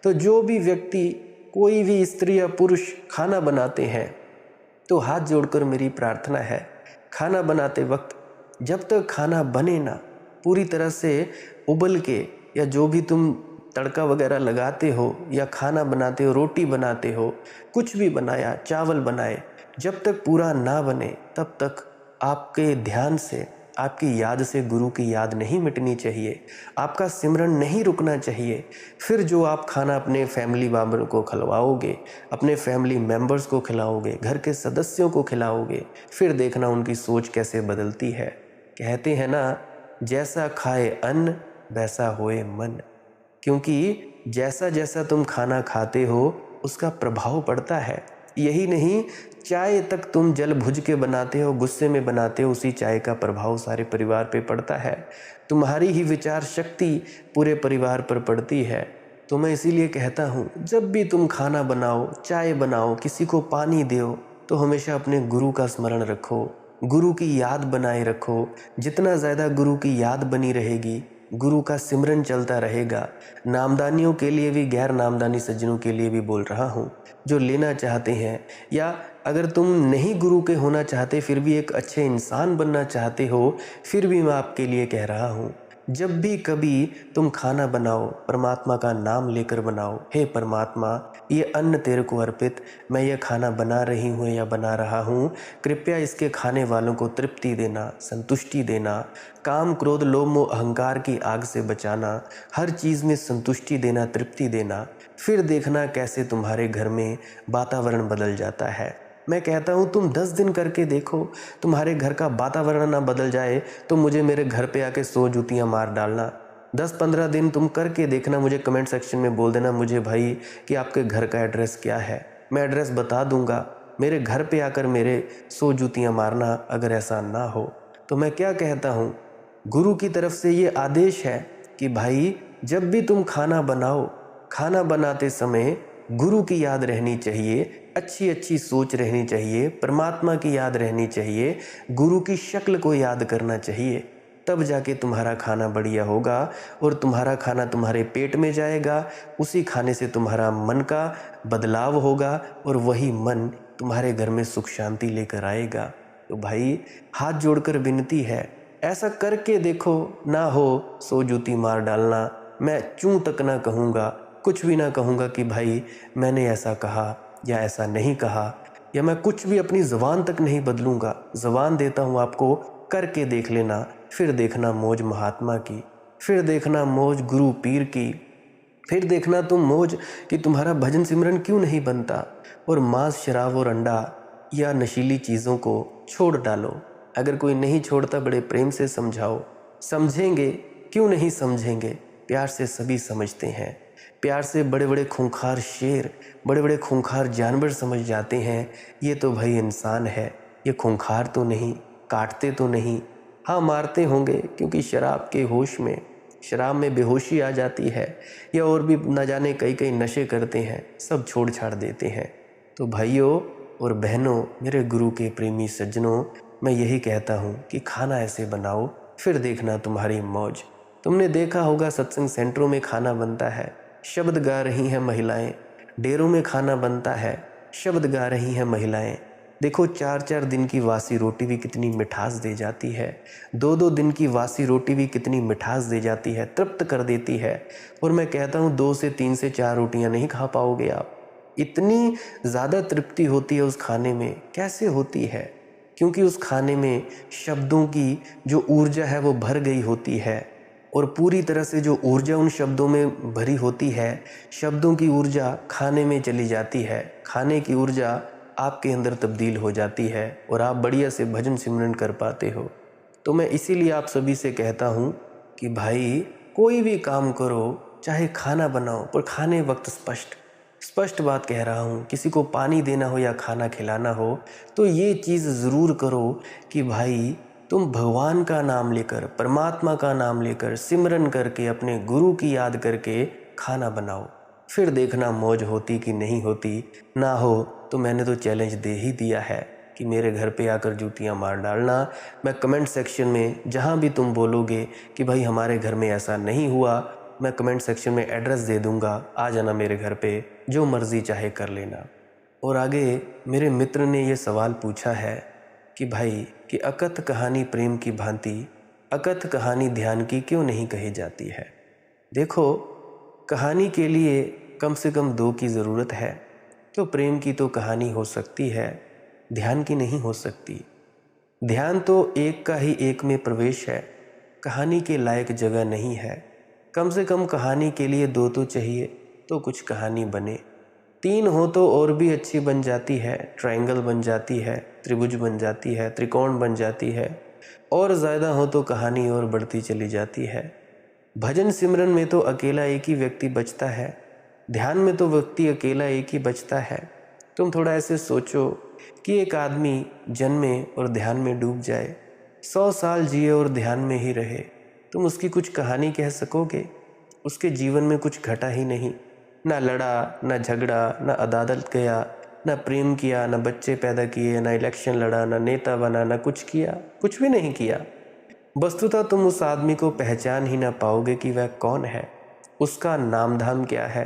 तो जो भी व्यक्ति, कोई भी स्त्री या पुरुष खाना बनाते हैं, तो हाथ जोड़कर मेरी प्रार्थना है, खाना बनाते वक्त जब तक खाना बने ना पूरी तरह से उबल के, या जो भी तुम तड़का वगैरह लगाते हो या खाना बनाते हो, रोटी बनाते हो, कुछ भी बनाया, चावल बनाए, जब तक पूरा ना बने तब तक आपके ध्यान से, आपकी याद से गुरु की याद नहीं मिटनी चाहिए। आपका सिमरन नहीं रुकना चाहिए। फिर जो आप खाना अपने फैमिली मेंबर को खिलवाओगे, अपने फैमिली मेंबर्स को खिलाओगे, घर के सदस्यों को खिलाओगे, फिर देखना उनकी सोच कैसे बदलती है। कहते हैं ना, जैसा खाए अन्न वैसा होए मन। क्योंकि जैसा जैसा तुम खाना खाते हो उसका प्रभाव पड़ता है। यही नहीं, चाय तक तुम जल भुज के बनाते हो, गुस्से में बनाते हो, उसी चाय का प्रभाव सारे परिवार पे पड़ता है। तुम्हारी ही विचार शक्ति पूरे परिवार पर पड़ती है। तो मैं इसीलिए कहता हूँ, जब भी तुम खाना बनाओ, चाय बनाओ, किसी को पानी दो, तो हमेशा अपने गुरु का स्मरण रखो, गुरु की याद बनाए रखो। जितना ज़्यादा गुरु की याद बनी रहेगी, गुरु का सिमरन चलता रहेगा। नामदानियों के लिए भी, गैर नामदानी सज्जनों के लिए भी बोल रहा हूँ, जो लेना चाहते हैं, या अगर तुम नहीं गुरु के होना चाहते फिर भी एक अच्छे इंसान बनना चाहते हो, फिर भी मैं आपके लिए कह रहा हूँ, जब भी कभी तुम खाना बनाओ, परमात्मा का नाम लेकर बनाओ। हे परमात्मा, ये अन्न तेरे को अर्पित, मैं ये खाना बना रही हूँ या बना रहा हूँ, कृपया इसके खाने वालों को तृप्ति देना, संतुष्टि देना, काम क्रोध लोभ मोह अहंकार की आग से बचाना, हर चीज़ में संतुष्टि देना, तृप्ति देना। फिर देखना कैसे तुम्हारे घर में वातावरण बदल जाता है। मैं कहता हूँ तुम 10 दिन करके देखो, तुम्हारे घर का वातावरण ना बदल जाए तो मुझे मेरे घर पे आके 100 जूतियाँ मार डालना। 10-15 दिन तुम करके देखना, मुझे कमेंट सेक्शन में बोल देना मुझे भाई कि आपके घर का एड्रेस क्या है, मैं एड्रेस बता दूंगा। मेरे घर पे आकर मेरे 100 जूतियाँ मारना। अगर ऐसा ना हो तो मैं क्या कहता हूँ, गुरु की तरफ से ये आदेश है कि भाई जब भी तुम खाना बनाओ, खाना बनाते समय गुरु की याद रहनी चाहिए, अच्छी अच्छी सोच रहनी चाहिए, परमात्मा की याद रहनी चाहिए, गुरु की शक्ल को याद करना चाहिए। तब जाके तुम्हारा खाना बढ़िया होगा और तुम्हारा खाना तुम्हारे पेट में जाएगा। उसी खाने से तुम्हारा मन का बदलाव होगा और वही मन तुम्हारे घर में सुख शांति लेकर आएगा। तो भाई हाथ जोड़कर विनती है, ऐसा करके देखो, ना हो 100 जूती मार डालना। मैं चूं तक ना कहूँगा, कुछ भी ना कहूँगा कि भाई मैंने ऐसा कहा या ऐसा नहीं कहा, या मैं कुछ भी अपनी ज़ुबान तक नहीं बदलूँगा। ज़ुबान देता हूँ आपको, करके देख लेना, फिर देखना मौज महात्मा की, फिर देखना मौज गुरु पीर की, फिर देखना तुम मौज कि तुम्हारा भजन सिमरन क्यों नहीं बनता। और मांस, शराब और अंडा या नशीली चीज़ों को छोड़ डालो। अगर कोई नहीं छोड़ता, बड़े प्रेम से समझाओ, समझेंगे, क्यों नहीं समझेंगे। प्यार से सभी समझते हैं, प्यार से बड़े बड़े खूंखार शेर, बड़े बड़े खूंखार जानवर समझ जाते हैं, ये तो भाई इंसान है, ये खूंखार तो नहीं, काटते तो नहीं। हाँ मारते होंगे क्योंकि शराब के होश में, शराब में बेहोशी आ जाती है, या और भी न जाने कई कई नशे करते हैं, सब छोड़ छाड़ देते हैं। तो भाइयों और बहनों, मेरे गुरु के प्रेमी सज्जनों, मैं यही कहता हूँ कि खाना ऐसे बनाओ, फिर देखना तुम्हारी मौज। तुमने देखा होगा सत्संग सेंटरों में खाना बनता है, शब्द गा रही हैं महिलाएं। डेरों में खाना बनता है, शब्द गा रही हैं महिलाएं। देखो 4-4 दिन की वासी रोटी भी कितनी मिठास दे जाती है, 2-2 दिन की वासी रोटी भी कितनी मिठास दे जाती है, तृप्त कर देती है। और मैं कहता हूँ 2 से 3 से 4 रोटियाँ नहीं खा पाओगे आप, इतनी ज़्यादा तृप्ति होती है उस खाने में। कैसे होती है? क्योंकि उस खाने में शब्दों की जो ऊर्जा है वो भर गई होती है, और पूरी तरह से जो ऊर्जा उन शब्दों में भरी होती है, शब्दों की ऊर्जा खाने में चली जाती है, खाने की ऊर्जा आपके अंदर तब्दील हो जाती है और आप बढ़िया से भजन सिमरन कर पाते हो। तो मैं इसीलिए आप सभी से कहता हूँ कि भाई कोई भी काम करो, चाहे खाना बनाओ, पर खाने वक्त स्पष्ट स्पष्ट बात कह रहा हूँ। किसी को पानी देना हो या खाना खिलाना हो तो ये चीज़ ज़रूर करो कि भाई तुम भगवान का नाम लेकर, परमात्मा का नाम लेकर, सिमरन करके, अपने गुरु की याद करके खाना बनाओ। फिर देखना मौज होती कि नहीं होती। ना हो तो मैंने तो चैलेंज दे ही दिया है कि मेरे घर पे आकर जूतियां मार डालना। मैं कमेंट सेक्शन में जहां भी तुम बोलोगे कि भाई हमारे घर में ऐसा नहीं हुआ, मैं कमेंट सेक्शन में एड्रेस दे दूंगा, आ जाना मेरे घर पे, जो मर्ज़ी चाहे कर लेना। और आगे मेरे मित्र ने ये सवाल पूछा है कि भाई कि अकथ कहानी प्रेम की भांति, अकथ कहानी ध्यान की क्यों नहीं कही जाती है। देखो, कहानी के लिए कम से कम 2 की ज़रूरत है, तो प्रेम की तो कहानी हो सकती है, ध्यान की नहीं हो सकती। ध्यान तो एक का ही एक में प्रवेश है, कहानी के लायक जगह नहीं है। कम से कम कहानी के लिए 2 तो चाहिए, तो कुछ कहानी बने। 3 हो तो और भी अच्छी बन जाती है, ट्रायंगल बन जाती है, त्रिभुज बन जाती है, त्रिकोण बन जाती है, और ज़्यादा हो तो कहानी और बढ़ती चली जाती है। भजन सिमरन में तो अकेला एक ही व्यक्ति बचता है, ध्यान में तो व्यक्ति अकेला एक ही बचता है। तुम थोड़ा ऐसे सोचो कि एक आदमी जन्मे और ध्यान में डूब जाए, 100 साल जिए और ध्यान में ही रहे, तुम उसकी कुछ कहानी कह सकोगे? उसके जीवन में कुछ घटा ही नहीं, ना लड़ा, ना झगड़ा, ना अदालत गया, ना प्रेम किया, ना बच्चे पैदा किए, ना इलेक्शन लड़ा, ना नेता बना, ना कुछ किया, कुछ भी नहीं किया। वस्तुतः तुम उस आदमी को पहचान ही ना पाओगे कि वह कौन है, उसका नाम धाम क्या है।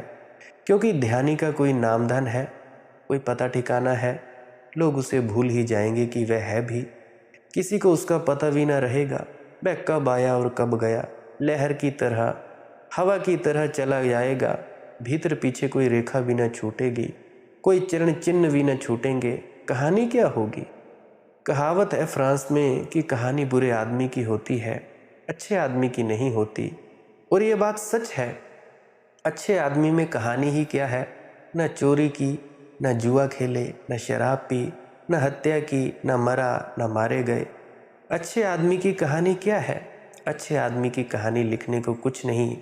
क्योंकि ध्यानी का कोई नाम धाम है, कोई पता ठिकाना है, लोग उसे भूल ही जाएंगे कि वह है भी। किसी को उसका पता भी ना रहेगा, वह कब आया और कब गया, लहर की तरह, हवा की तरह चला जाएगा। भीतर पीछे कोई रेखा भी न छूटेगी, कोई चरण चिन्ह भी न छूटेंगे। कहानी क्या होगी? कहावत है फ्रांस में कि कहानी बुरे आदमी की होती है, अच्छे आदमी की नहीं होती। और ये बात सच है। अच्छे आदमी में कहानी ही क्या है, न चोरी की, न जुआ खेले, न शराब पी, न हत्या की, न मरा, न मारे गए। अच्छे आदमी की कहानी क्या है? अच्छे आदमी की कहानी लिखने को कुछ नहीं,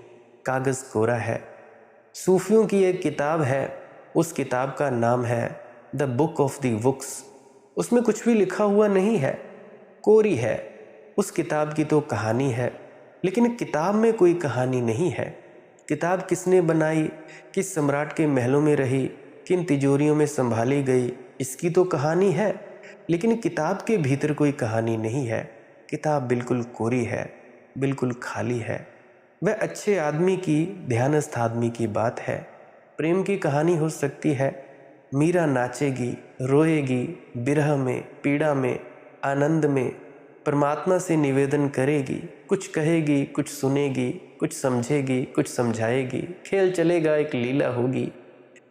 कागज़ कोरा है। सूफियों की एक किताब है, उस किताब का नाम है the book of the books. उसमें कुछ भी लिखा हुआ नहीं है, कोरी है। उस किताब की तो कहानी है, लेकिन किताब में कोई कहानी नहीं है। किताब किसने बनाई, किस सम्राट के महलों में रही, किन तिजोरियों में संभाली गई, इसकी तो कहानी है, लेकिन किताब के भीतर कोई कहानी नहीं है। किताब बिल्कुल कोरी है, बिल्कुल खाली है। वह अच्छे आदमी की, ध्यानस्थ आदमी की बात है। प्रेम की कहानी हो सकती है। मीरा नाचेगी, रोएगी, बिरह में, पीड़ा में, आनंद में, परमात्मा से निवेदन करेगी, कुछ कहेगी, कुछ सुनेगी, कुछ समझेगी, कुछ समझाएगी। खेल चलेगा, एक लीला होगी।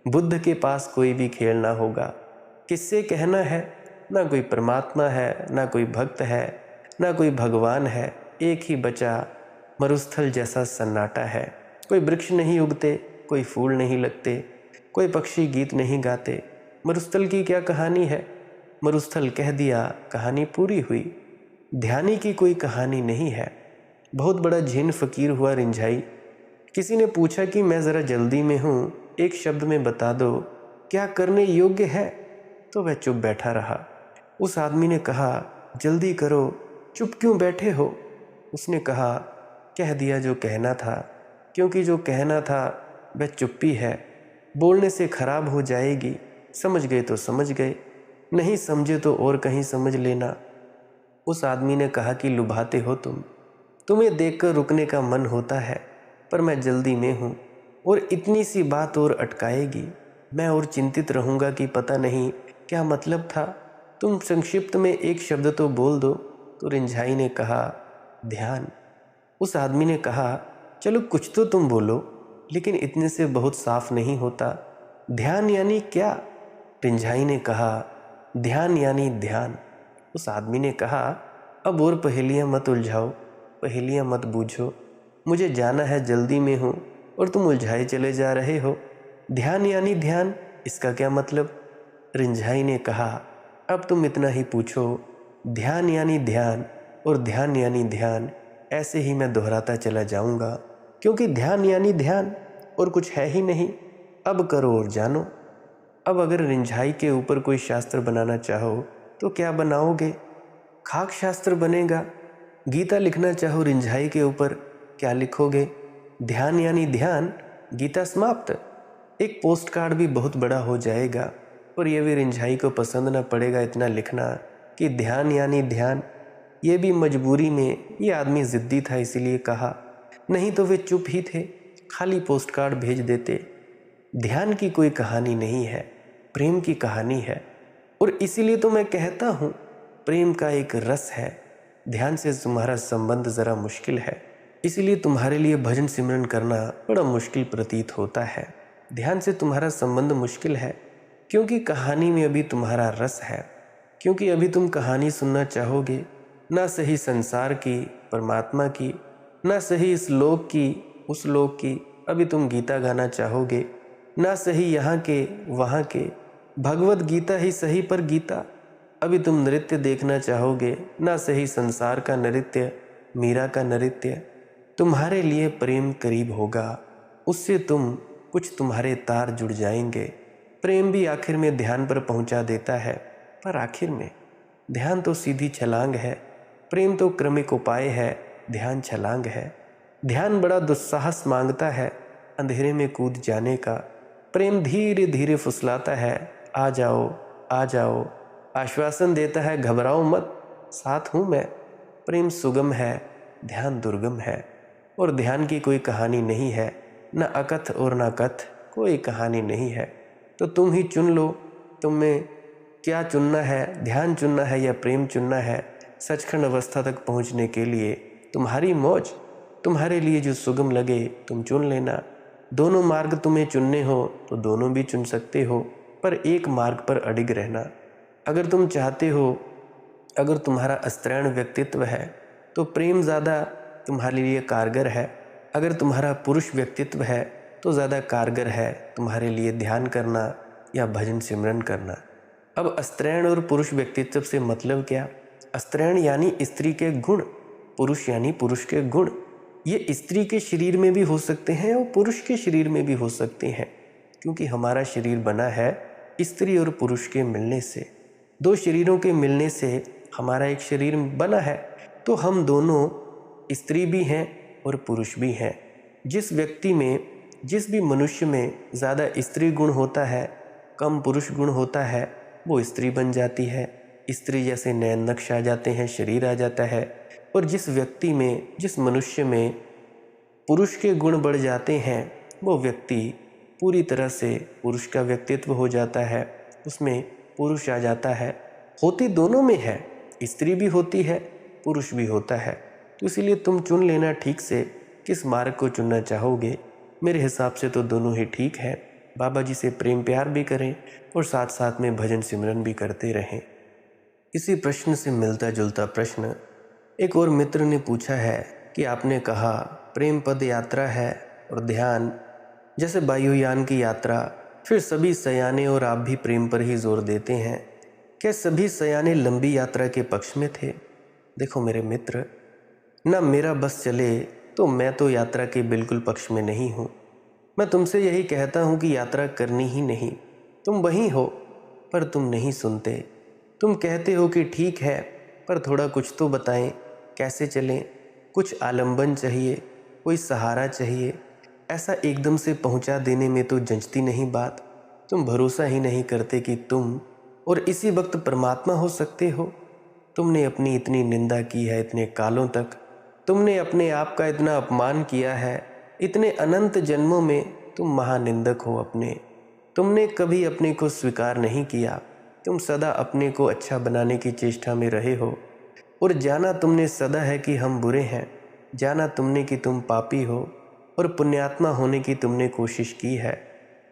बुद्ध के पास कोई भी खेल ना होगा। किससे कहना है? ना कोई परमात्मा है, ना कोई भक्त है, ना कोई भगवान है। एक ही बचा मरुस्थल जैसा सन्नाटा है। कोई वृक्ष नहीं उगते, कोई फूल नहीं लगते, कोई पक्षी गीत नहीं गाते। मरुस्थल की क्या कहानी है? मरुस्थल कह दिया, कहानी पूरी हुई। ध्यानी की कोई कहानी नहीं है। बहुत बड़ा जिन फकीर हुआ रिंझाई। किसी ने पूछा कि मैं ज़रा जल्दी में हूँ, एक शब्द में बता दो, क्या करने योग्य है? तो वह चुप बैठा रहा। उस आदमी ने कहा, जल्दी करो, चुप क्यों बैठे हो? उसने कहा, कह दिया जो कहना था, क्योंकि जो कहना था वह चुप्पी है। बोलने से खराब हो जाएगी। समझ गए तो समझ गए, नहीं समझे तो और कहीं समझ लेना। उस आदमी ने कहा कि लुभाते हो तुम्हें देखकर रुकने का मन होता है, पर मैं जल्दी में हूँ और इतनी सी बात और अटकाएगी। मैं और चिंतित रहूँगा कि पता नहीं क्या मतलब था। तुम संक्षिप्त में एक शब्द तो बोल दो। तो रिंझाई ने कहा, ध्यान। उस आदमी ने कहा, चलो कुछ तो तुम बोलो, लेकिन इतने से बहुत साफ नहीं होता। ध्यान यानी क्या? रिंझाई ने कहा, ध्यान यानी ध्यान। उस आदमी ने कहा, अब और पहेलियाँ मत उलझाओ, पहेलियाँ मत बूझो, मुझे जाना है, जल्दी में हूँ और तुम उलझाए चले जा रहे हो। ध्यान यानी ध्यान, इसका क्या मतलब? रिंझाई ने कहा, अब तुम इतना ही पूछो, ध्यान यानी ध्यान और ध्यान यानी ध्यान, ऐसे ही मैं दोहराता चला जाऊँगा, क्योंकि ध्यान यानी ध्यान और कुछ है ही नहीं। अब करो और जानो। अब अगर रिंझाई के ऊपर कोई शास्त्र बनाना चाहो तो क्या बनाओगे? खाक शास्त्र बनेगा। गीता लिखना चाहो रिंझाई के ऊपर, क्या लिखोगे? ध्यान यानी ध्यान, गीता समाप्त। एक पोस्ट कार्ड भी बहुत बड़ा हो जाएगा, और ये भी रिंझाई को पसंद न पड़ेगा इतना लिखना कि ध्यान यानी ध्यान। ये भी मजबूरी में, ये आदमी ज़िद्दी था इसीलिए कहा, नहीं तो वे चुप ही थे, खाली पोस्ट कार्ड भेज देते। ध्यान की कोई कहानी नहीं है, प्रेम की कहानी है। और इसीलिए तो मैं कहता हूँ, प्रेम का एक रस है। ध्यान से तुम्हारा संबंध ज़रा मुश्किल है, इसीलिए तुम्हारे लिए भजन सिमरन करना बड़ा मुश्किल प्रतीत होता है। ध्यान से तुम्हारा संबंध मुश्किल है क्योंकि कहानी में अभी तुम्हारा रस है, क्योंकि अभी तुम कहानी सुनना चाहोगे, ना सही संसार की, परमात्मा की, ना सही इस लोक की, उस लोक की। अभी तुम गीता गाना चाहोगे, ना सही यहाँ के वहाँ के, भगवत गीता ही सही पर गीता। अभी तुम नृत्य देखना चाहोगे, ना सही संसार का नृत्य, मीरा का नृत्य। तुम्हारे लिए प्रेम करीब होगा, उससे कुछ तुम्हारे तार जुड़ जाएंगे। प्रेम भी आखिर में ध्यान पर पहुंचा देता है, पर आखिर में ध्यान तो सीधी छलांग है, प्रेम तो क्रमिक उपाय है, ध्यान छलांग है। ध्यान बड़ा दुस्साहस मांगता है, अंधेरे में कूद जाने का। प्रेम धीरे धीरे फुसलाता है, आ जाओ आ जाओ, आश्वासन देता है, घबराओ मत, साथ हूँ मैं। प्रेम सुगम है, ध्यान दुर्गम है, और ध्यान की कोई कहानी नहीं है, न अकथ और न कथ, कोई कहानी नहीं है। तो तुम ही चुन लो, तुम्हें क्या चुनना है, ध्यान चुनना है या प्रेम चुनना है। सचखंड अवस्था तक पहुँचने के लिए तुम्हारी मौज, तुम्हारे लिए जो सुगम लगे तुम चुन लेना। दोनों मार्ग तुम्हें चुनने हो तो दोनों भी चुन सकते हो, पर एक मार्ग पर अडिग रहना। अगर तुम चाहते हो, अगर तुम्हारा अस्त्रैण व्यक्तित्व है तो प्रेम ज़्यादा तुम्हारे लिए कारगर है। अगर तुम्हारा पुरुष व्यक्तित्व है तो ज़्यादा कारगर है तुम्हारे लिए ध्यान करना या भजन सिमरन करना। अब स्त्रैण और पुरुष व्यक्तित्व से मतलब क्या? स्त्रैण यानी स्त्री के गुण, पुरुष यानी पुरुष के गुण। ये स्त्री के शरीर में भी हो सकते हैं और पुरुष के शरीर में भी हो सकते हैं, क्योंकि हमारा शरीर बना है स्त्री और पुरुष के मिलने से। दो शरीरों के मिलने से हमारा एक शरीर बना है, तो हम दोनों स्त्री भी हैं और पुरुष भी हैं। जिस व्यक्ति में, जिस भी मनुष्य में ज़्यादा स्त्री गुण होता है, कम पुरुष गुण होता है, वो स्त्री बन जाती है। स्त्री जैसे नयन नक्श आ जाते हैं, शरीर आ जाता है। और जिस व्यक्ति में, जिस मनुष्य में पुरुष के गुण बढ़ जाते हैं, वो व्यक्ति पूरी तरह से पुरुष का व्यक्तित्व हो जाता है, उसमें पुरुष आ जाता है। होती दोनों में है, स्त्री भी होती है, पुरुष भी होता है। तो इसीलिए तुम चुन लेना ठीक से किस मार्ग को चुनना चाहोगे। मेरे हिसाब से तो दोनों ही ठीक है। बाबा जी से प्रेम प्यार भी करें और साथ साथ में भजन सिमरन भी करते रहें। इसी प्रश्न से मिलता जुलता प्रश्न एक और मित्र ने पूछा है कि आपने कहा प्रेम पद यात्रा है और ध्यान जैसे वायुयान की यात्रा, फिर सभी सयाने और आप भी प्रेम पर ही जोर देते हैं। क्या सभी सयाने लंबी यात्रा के पक्ष में थे? देखो मेरे मित्र, ना मेरा बस चले तो मैं तो यात्रा के बिल्कुल पक्ष में नहीं हूँ। मैं तुमसे यही कहता हूँ कि यात्रा करनी ही नहीं। तुम वहीं हो पर तुम नहीं सुनते। तुम कहते हो कि ठीक है, पर थोड़ा कुछ तो बताएं, कैसे चलें? कुछ आलंबन चाहिए, कोई सहारा चाहिए। ऐसा एकदम से पहुंचा देने में तो जंचती नहीं बात। तुम भरोसा ही नहीं करते कि तुम और इसी वक्त परमात्मा हो सकते हो। तुमने अपनी इतनी निंदा की है इतने कालों तक, तुमने अपने आप का इतना अपमान किया है, इतने अनंत जन्मों में तुम महानिंदक हो अपने। तुमने कभी अपने को स्वीकार नहीं किया। तुम सदा अपने को अच्छा बनाने की चेष्टा में रहे हो, और जाना तुमने सदा है कि हम बुरे हैं। जाना तुमने कि तुम पापी हो और पुण्यात्मा होने की तुमने कोशिश की है।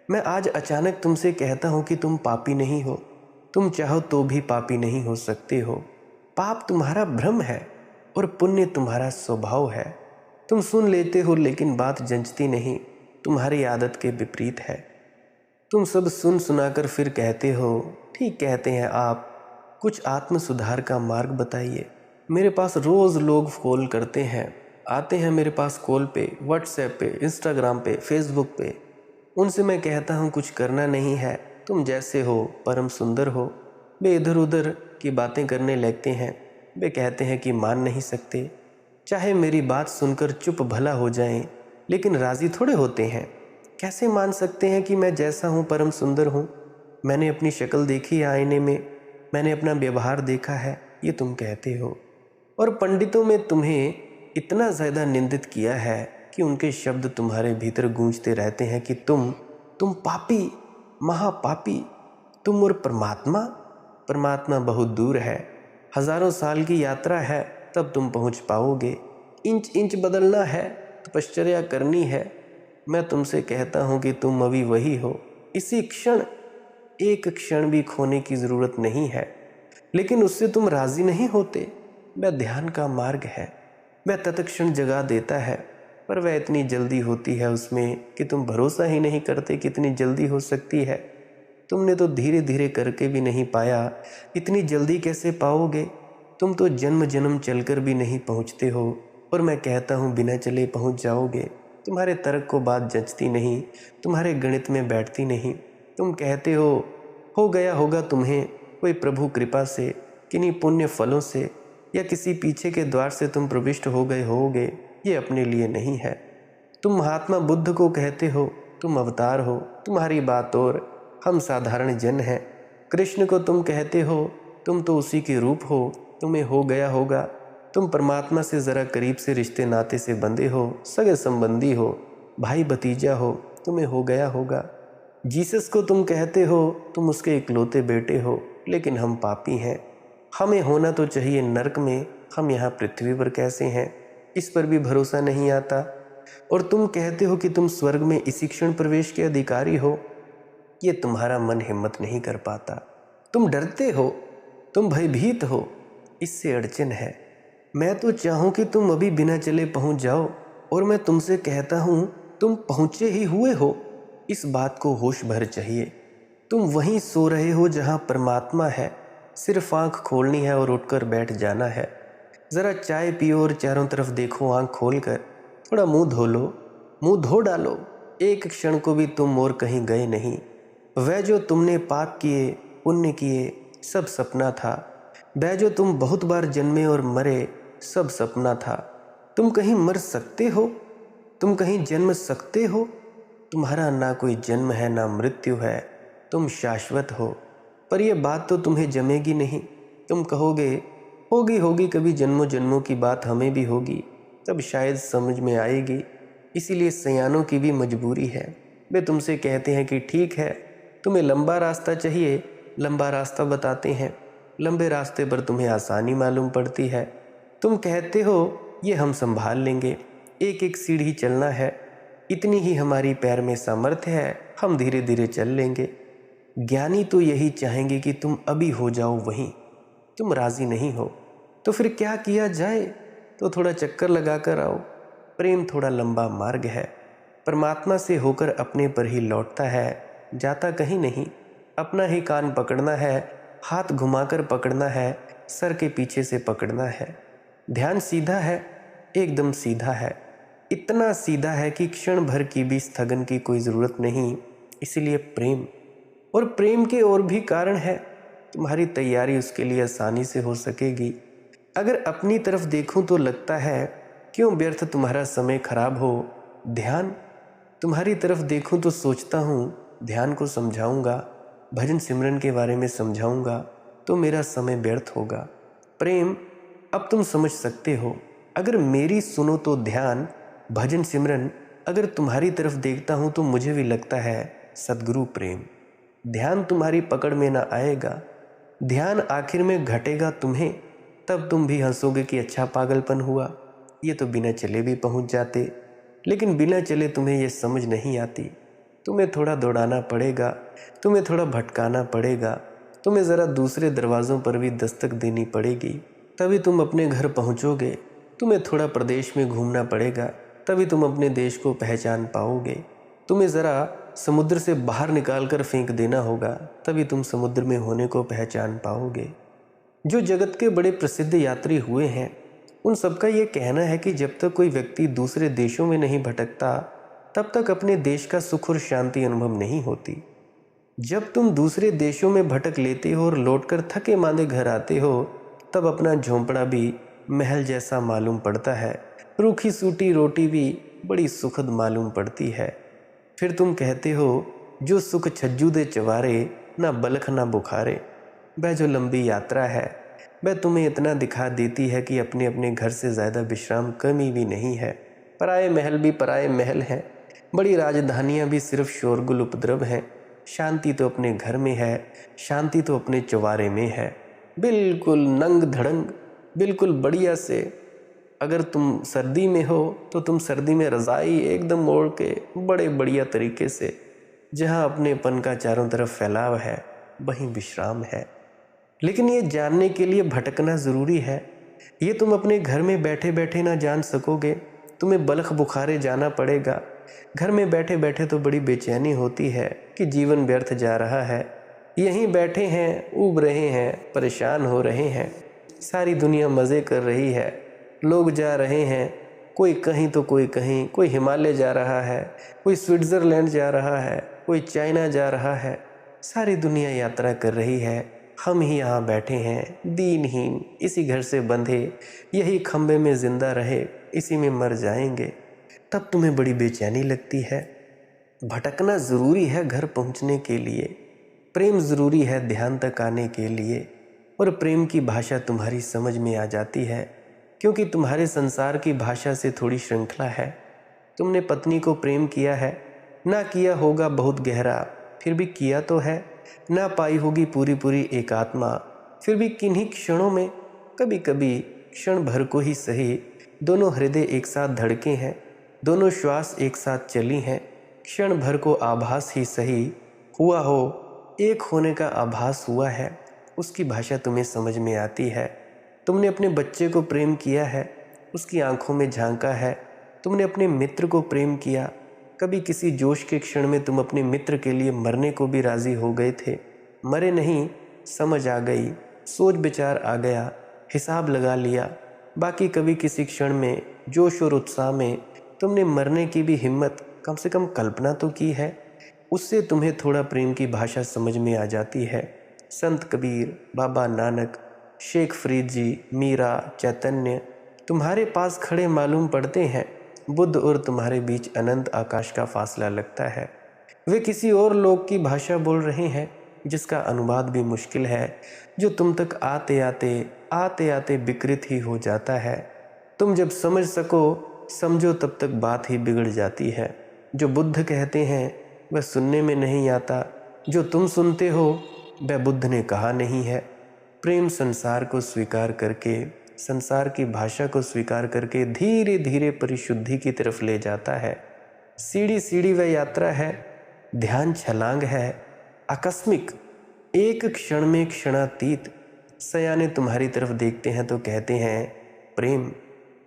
मैं आज अचानक तुमसे कहता हूँ कि तुम पापी नहीं हो। तुम चाहो तो भी पापी नहीं हो सकते हो। पाप तुम्हारा भ्रम है और पुण्य तुम्हारा स्वभाव है। तुम सुन लेते हो लेकिन बात जंचती नहीं, तुम्हारी आदत के विपरीत है। तुम सब सुन सुनाकर फिर कहते हो ठीक कहते हैं आप, कुछ आत्म सुधार का मार्ग बताइए। मेरे पास रोज़ लोग कॉल करते हैं, आते हैं मेरे पास कॉल पे, व्हाट्सएप पे, इंस्टाग्राम पे, फेसबुक पे। उनसे मैं कहता हूँ कुछ करना नहीं है, तुम जैसे हो परम सुंदर हो। वे इधर उधर की बातें करने लगते हैं। वे कहते हैं कि मान नहीं सकते, चाहे मेरी बात सुनकर चुप भला हो जाएं, लेकिन राज़ी थोड़े होते हैं। कैसे मान सकते हैं कि मैं जैसा हूँ परम सुंदर हूँ? मैंने अपनी शक्ल देखी है आईने में, मैंने अपना व्यवहार देखा है, ये तुम कहते हो। और पंडितों में तुम्हें इतना ज़्यादा निंदित किया है कि उनके शब्द तुम्हारे भीतर गूंजते रहते हैं कि तुम पापी, महापापी। तुम और परमात्मा बहुत दूर है। हजारों साल की यात्रा है, तब तुम पहुंच पाओगे। इंच इंच बदलना है, तपश्चर्या करनी है। मैं तुमसे कहता हूं कि तुम अभी वही हो। इसी क्षण, एक क्षण भी खोने की ज़रूरत नहीं है, लेकिन उससे तुम राज़ी नहीं होते। वह ध्यान का मार्ग है, वह तत्क्षण जगा देता है, पर वह इतनी जल्दी होती है उसमें कि तुम भरोसा ही नहीं करते कितनी जल्दी हो सकती है। तुमने तो धीरे धीरे करके भी नहीं पाया, इतनी जल्दी कैसे पाओगे? तुम तो जन्म जन्म चलकर भी नहीं पहुँचते हो, और मैं कहता हूँ बिना चले पहुँच जाओगे। तुम्हारे तर्क को बात जचती नहीं, तुम्हारे गणित में बैठती नहीं। तुम कहते हो गया होगा तुम्हें कोई प्रभु कृपा से, किन्हीं पुण्य फलों से, या किसी पीछे के द्वार से तुम प्रविष्ट हो गए होगे। ये अपने लिए नहीं है। तुम महात्मा बुद्ध को कहते हो तुम अवतार हो, तुम्हारी बात और, हम साधारण जन हैं। कृष्ण को तुम कहते हो तुम तो उसी के रूप हो, तुम्हें हो गया होगा। तुम परमात्मा से ज़रा करीब से रिश्ते नाते से बंधे हो, सगे संबंधी हो, भाई भतीजा हो, तुम्हें हो गया होगा। जीसस को तुम कहते हो तुम उसके इकलौते बेटे हो, लेकिन हम पापी हैं। हमें होना तो चाहिए नरक में, हम यहाँ पृथ्वी पर कैसे हैं, इस पर भी भरोसा नहीं आता। और तुम कहते हो कि तुम स्वर्ग में इसी क्षण प्रवेश के अधिकारी हो। ये तुम्हारा मन हिम्मत नहीं कर पाता। तुम डरते हो, तुम भयभीत हो, इससे अड़चन है। मैं तो चाहूँ कि तुम अभी बिना चले पहुँच जाओ, और मैं तुमसे कहता हूँ तुम पहुँचे ही हुए हो। इस बात को होश भर चाहिए। तुम वहीं सो रहे हो जहाँ परमात्मा है, सिर्फ आंख खोलनी है और उठकर बैठ जाना है। ज़रा चाय पियो और चारों तरफ देखो आंख खोलकर, थोड़ा मुंह धो लो, मुंह धो डालो। एक क्षण को भी तुम और कहीं गए नहीं। वह जो तुमने पाप किए, पुण्य किए, सब सपना था। वह जो तुम बहुत बार जन्मे और मरे, सब सपना था। तुम कहीं मर सकते हो? तुम कहीं जन्म सकते हो? तुम्हारा ना कोई जन्म है ना मृत्यु है, तुम शाश्वत हो। पर यह बात तो तुम्हें जमेगी नहीं। तुम कहोगे होगी होगी, कभी जन्मों जन्मों की बात हमें भी होगी, तब शायद समझ में आएगी। इसीलिए सयानों की भी मजबूरी है। वे तुमसे कहते हैं कि ठीक है, तुम्हें लंबा रास्ता चाहिए, लंबा रास्ता बताते हैं। लंबे रास्ते पर तुम्हें आसानी मालूम पड़ती है। तुम कहते हो ये हम संभाल लेंगे, एक एक सीढ़ी चलना है, इतनी ही हमारी पैर में सामर्थ्य है, हम धीरे धीरे चल लेंगे। ज्ञानी तो यही चाहेंगे कि तुम अभी हो जाओ वहीं। तुम राजी नहीं हो तो फिर क्या किया जाए? तो थोड़ा चक्कर लगा कर आओ। प्रेम थोड़ा लंबा मार्ग है, परमात्मा से होकर अपने पर ही लौटता है, जाता कहीं नहीं। अपना ही कान पकड़ना है, हाथ घुमाकर पकड़ना है, सर के पीछे से पकड़ना है। ध्यान सीधा है, एकदम सीधा है, इतना सीधा है कि क्षण भर की भी स्थगन की कोई ज़रूरत नहीं। इसलिए प्रेम, और प्रेम के और भी कारण है। तुम्हारी तैयारी उसके लिए आसानी से हो सकेगी। अगर अपनी तरफ देखूं तो लगता है क्यों व्यर्थ तुम्हारा समय खराब हो। ध्यान, तुम्हारी तरफ देखूं तो सोचता हूँ ध्यान को समझाऊंगा, भजन सिमरन के बारे में समझाऊंगा तो मेरा समय व्यर्थ होगा। प्रेम, अब तुम समझ सकते हो। अगर मेरी सुनो तो ध्यान, भजन सिमरन, अगर तुम्हारी तरफ देखता हूँ तो मुझे भी लगता है सद्गुरु प्रेम। ध्यान तुम्हारी पकड़ में ना आएगा, ध्यान आखिर में घटेगा तुम्हें, तब तुम भी हंसोगे कि अच्छा पागलपन हुआ, ये तो बिना चले भी पहुंच जाते। लेकिन बिना चले तुम्हें ये समझ नहीं आती। तुम्हें थोड़ा दौड़ाना पड़ेगा, तुम्हें थोड़ा भटकाना पड़ेगा, तुम्हें ज़रा दूसरे दरवाज़ों पर भी दस्तक देनी पड़ेगी, तभी तुम अपने घर पहुंचोगे। तुम्हें थोड़ा प्रदेश में घूमना पड़ेगा, तभी तुम अपने देश को पहचान पाओगे। तुम्हें ज़रा समुद्र से बाहर निकाल कर फेंक देना होगा, तभी तुम समुद्र में होने को पहचान पाओगे। जो जगत के बड़े प्रसिद्ध यात्री हुए हैं, उन सबका ये कहना है कि जब तक कोई व्यक्ति दूसरे देशों में नहीं भटकता, तब तक अपने देश का सुख और शांति अनुभव नहीं होती। जब तुम दूसरे देशों में भटक लेते हो और लौटकर थके मांदे घर आते हो, तब अपना झोंपड़ा भी महल जैसा मालूम पड़ता है, रूखी सूटी रोटी भी बड़ी सुखद मालूम पड़ती है। फिर तुम कहते हो जो सुख छज्जू दे चवारे, ना बलख ना बुखारे। वह जो लंबी यात्रा है, वह तुम्हें इतना दिखा देती है कि अपने अपने घर से ज़्यादा विश्राम कमी भी नहीं है। पराए महल भी पराए महल हैं, बड़ी राजधानियाँ भी सिर्फ शोरगुल उपद्रव हैं। शांति तो अपने घर में है, शांति तो अपने चवारे में है, बिल्कुल नंग धड़ंग, बिल्कुल बढ़िया से। अगर तुम सर्दी में हो तो तुम सर्दी में रज़ाई एकदम ओढ़ के बड़े बढ़िया तरीके से, जहाँ अपनेपन का चारों तरफ फैलाव है, वहीं विश्राम है। लेकिन ये जानने के लिए भटकना ज़रूरी है। ये तुम अपने घर में बैठे बैठे ना जान सकोगे, तुम्हें बलख बुखारे जाना पड़ेगा। घर में बैठे बैठे तो बड़ी बेचैनी होती है कि जीवन व्यर्थ जा रहा है। यहीं बैठे हैं, ऊब रहे हैं, परेशान हो रहे हैं। सारी दुनिया मज़े कर रही है, लोग जा रहे हैं, कोई कहीं तो कोई कहीं, कोई हिमालय जा रहा है, कोई स्विट्ज़रलैंड जा रहा है, कोई चाइना जा रहा है। सारी दुनिया यात्रा कर रही है, हम ही यहाँ बैठे हैं दीनहीन, इसी घर से बंधे, यही खंबे में ज़िंदा रहे, इसी में मर जाएंगे। तब तुम्हें बड़ी बेचैनी लगती है। भटकना ज़रूरी है घर पहुँचने के लिए, प्रेम ज़रूरी है ध्यान तक आने के लिए। और प्रेम की भाषा तुम्हारी समझ में आ जाती है, क्योंकि तुम्हारे संसार की भाषा से थोड़ी श्रृंखला है। तुमने पत्नी को प्रेम किया है, ना किया होगा बहुत गहरा, फिर भी किया तो है। ना पाई होगी पूरी पूरी एकात्मा, फिर भी किन्हीं क्षणों में, कभी कभी क्षण भर को ही सही, दोनों हृदय एक साथ धड़के हैं, दोनों श्वास एक साथ चली हैं। क्षण भर को आभास ही सही हुआ हो, एक होने का आभास हुआ है, उसकी भाषा तुम्हें समझ में आती है। तुमने अपने बच्चे को प्रेम किया है, उसकी आंखों में झांका है। तुमने अपने मित्र को प्रेम किया, कभी किसी जोश के क्षण में तुम अपने मित्र के लिए मरने को भी राजी हो गए थे। मरे नहीं, समझ आ गई, सोच विचार आ गया, हिसाब लगा लिया। बाकी कभी किसी क्षण में जोश और उत्साह में तुमने मरने की भी हिम्मत कम से कम कल्पना तो की है। उससे तुम्हें थोड़ा प्रेम की भाषा समझ में आ जाती है। संत कबीर, बाबा नानक, शेख फरीद जी, मीरा, चैतन्य तुम्हारे पास खड़े मालूम पड़ते हैं। बुद्ध और तुम्हारे बीच अनंत आकाश का फासला लगता है। वे किसी और लोक की भाषा बोल रहे हैं जिसका अनुवाद भी मुश्किल है, जो तुम तक आते आते विकृत ही हो जाता है। तुम जब समझ सको समझो, तब तक बात ही बिगड़ जाती है। जो बुद्ध कहते हैं वह सुनने में नहीं आता, जो तुम सुनते हो वह बुद्ध ने कहा नहीं है। प्रेम संसार को स्वीकार करके, संसार की भाषा को स्वीकार करके धीरे धीरे परिशुद्धि की तरफ ले जाता है। सीढ़ी सीढ़ी वह यात्रा है, ध्यान छलांग है, आकस्मिक, एक क्षण में क्षणातीत। सयाने तुम्हारी तरफ देखते हैं तो कहते हैं प्रेम,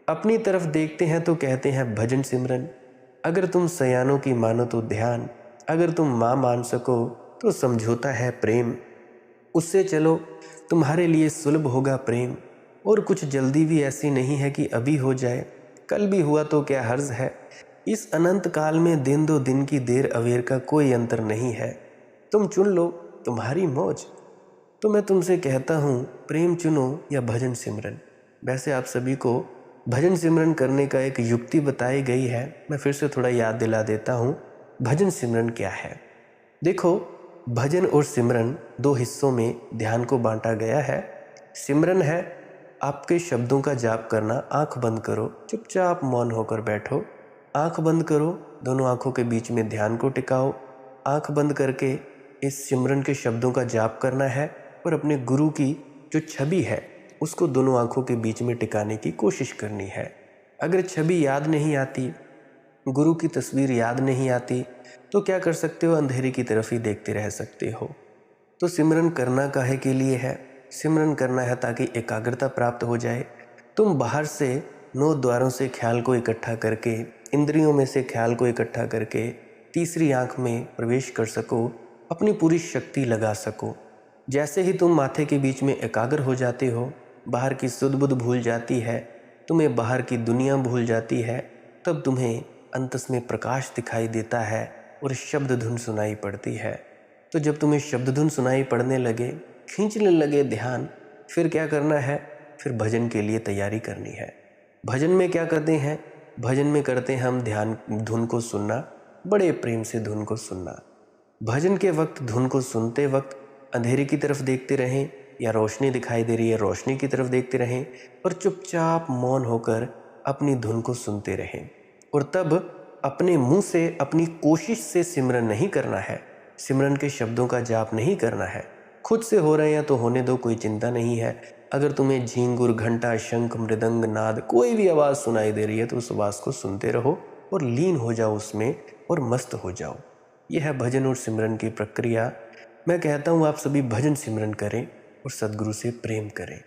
अपनी तरफ देखते हैं तो कहते हैं भजन सिमरन। अगर तुम सयानों की मानो तो ध्यान, अगर तुम माँ मान सको तो समझौता है प्रेम। उससे चलो, तुम्हारे लिए सुलभ होगा प्रेम। और कुछ जल्दी भी ऐसी नहीं है कि अभी हो जाए, कल भी हुआ तो क्या हर्ज है। इस अनंत काल में दिन दो दिन की देर अवेर का कोई अंतर नहीं है। तुम चुन लो, तुम्हारी मौज। तो मैं तुमसे कहता हूँ, प्रेम चुनो या भजन सिमरन। वैसे आप सभी को भजन सिमरन करने का एक युक्ति बताई गई है, मैं फिर से थोड़ा याद दिला देता हूँ। भजन सिमरन क्या है? देखो, भजन और सिमरन दो हिस्सों में ध्यान को बांटा गया है। सिमरन है आपके शब्दों का जाप करना। आंख बंद करो, चुपचाप मौन होकर बैठो। आंख बंद करो, दोनों आंखों के बीच में ध्यान को टिकाओ। आंख बंद करके इस सिमरन के शब्दों का जाप करना है और अपने गुरु की जो छवि है उसको दोनों आंखों के बीच में टिकाने की कोशिश करनी है। अगर छवि याद नहीं आती, गुरु की तस्वीर याद नहीं आती, तो क्या कर सकते हो? अंधेरे की तरफ ही देखते रह सकते हो। तो सिमरन करना काहे के लिए है? सिमरन करना है ताकि एकाग्रता प्राप्त हो जाए। तुम बाहर से 9 द्वारों से ख्याल को इकट्ठा करके, इंद्रियों में से ख्याल को इकट्ठा करके तीसरी आंख में प्रवेश कर सको, अपनी पूरी शक्ति लगा सको। जैसे ही तुम माथे के बीच में एकाग्र हो जाते हो, बाहर की सुध बुध भूल जाती है, तुम्हें बाहर की दुनिया भूल जाती है, तब तुम्हें अंतस में प्रकाश दिखाई देता है और शब्द धुन सुनाई पड़ती है। तो जब तुम्हें शब्द धुन सुनाई पड़ने लगे, खींचने लगे ध्यान, फिर क्या करना है? फिर भजन के लिए तैयारी करनी है। भजन में क्या करते हैं? भजन में करते हैं हम ध्यान, धुन को सुनना, बड़े प्रेम से धुन को सुनना। भजन के वक्त, धुन को सुनते वक्त अंधेरे की तरफ देखते रहें या रोशनी दिखाई दे रही है रोशनी की तरफ देखते रहें और चुपचाप मौन होकर अपनी धुन को सुनते रहें। और तब अपने मुंह से, अपनी कोशिश से सिमरन नहीं करना है, सिमरन के शब्दों का जाप नहीं करना है। खुद से हो रहे हैं तो होने दो, कोई चिंता नहीं है। अगर तुम्हें झींगुर, घंटा, शंख, मृदंग, नाद, कोई भी आवाज़ सुनाई दे रही है तो उस आवाज़ को सुनते रहो और लीन हो जाओ उसमें और मस्त हो जाओ। यह है भजन और सिमरन की प्रक्रिया। मैं कहता हूँ आप सभी भजन सिमरन करें और सद्गुरु से प्रेम करें।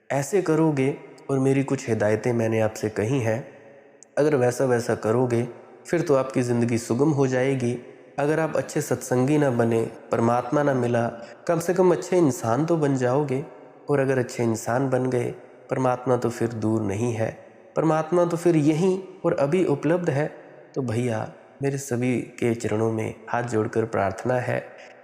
ऐसे करोगे, और मेरी कुछ हिदायतें मैंने आपसे कही हैं, अगर वैसा वैसा करोगे फिर तो आपकी ज़िंदगी सुगम हो जाएगी। अगर आप अच्छे सत्संगी ना बने, परमात्मा ना मिला, कम से कम अच्छे इंसान तो बन जाओगे। और अगर अच्छे इंसान बन गए, परमात्मा तो फिर दूर नहीं है, परमात्मा तो फिर यहीं और अभी उपलब्ध है। तो भैया, मेरे सभी के चरणों में हाथ जोड़कर प्रार्थना है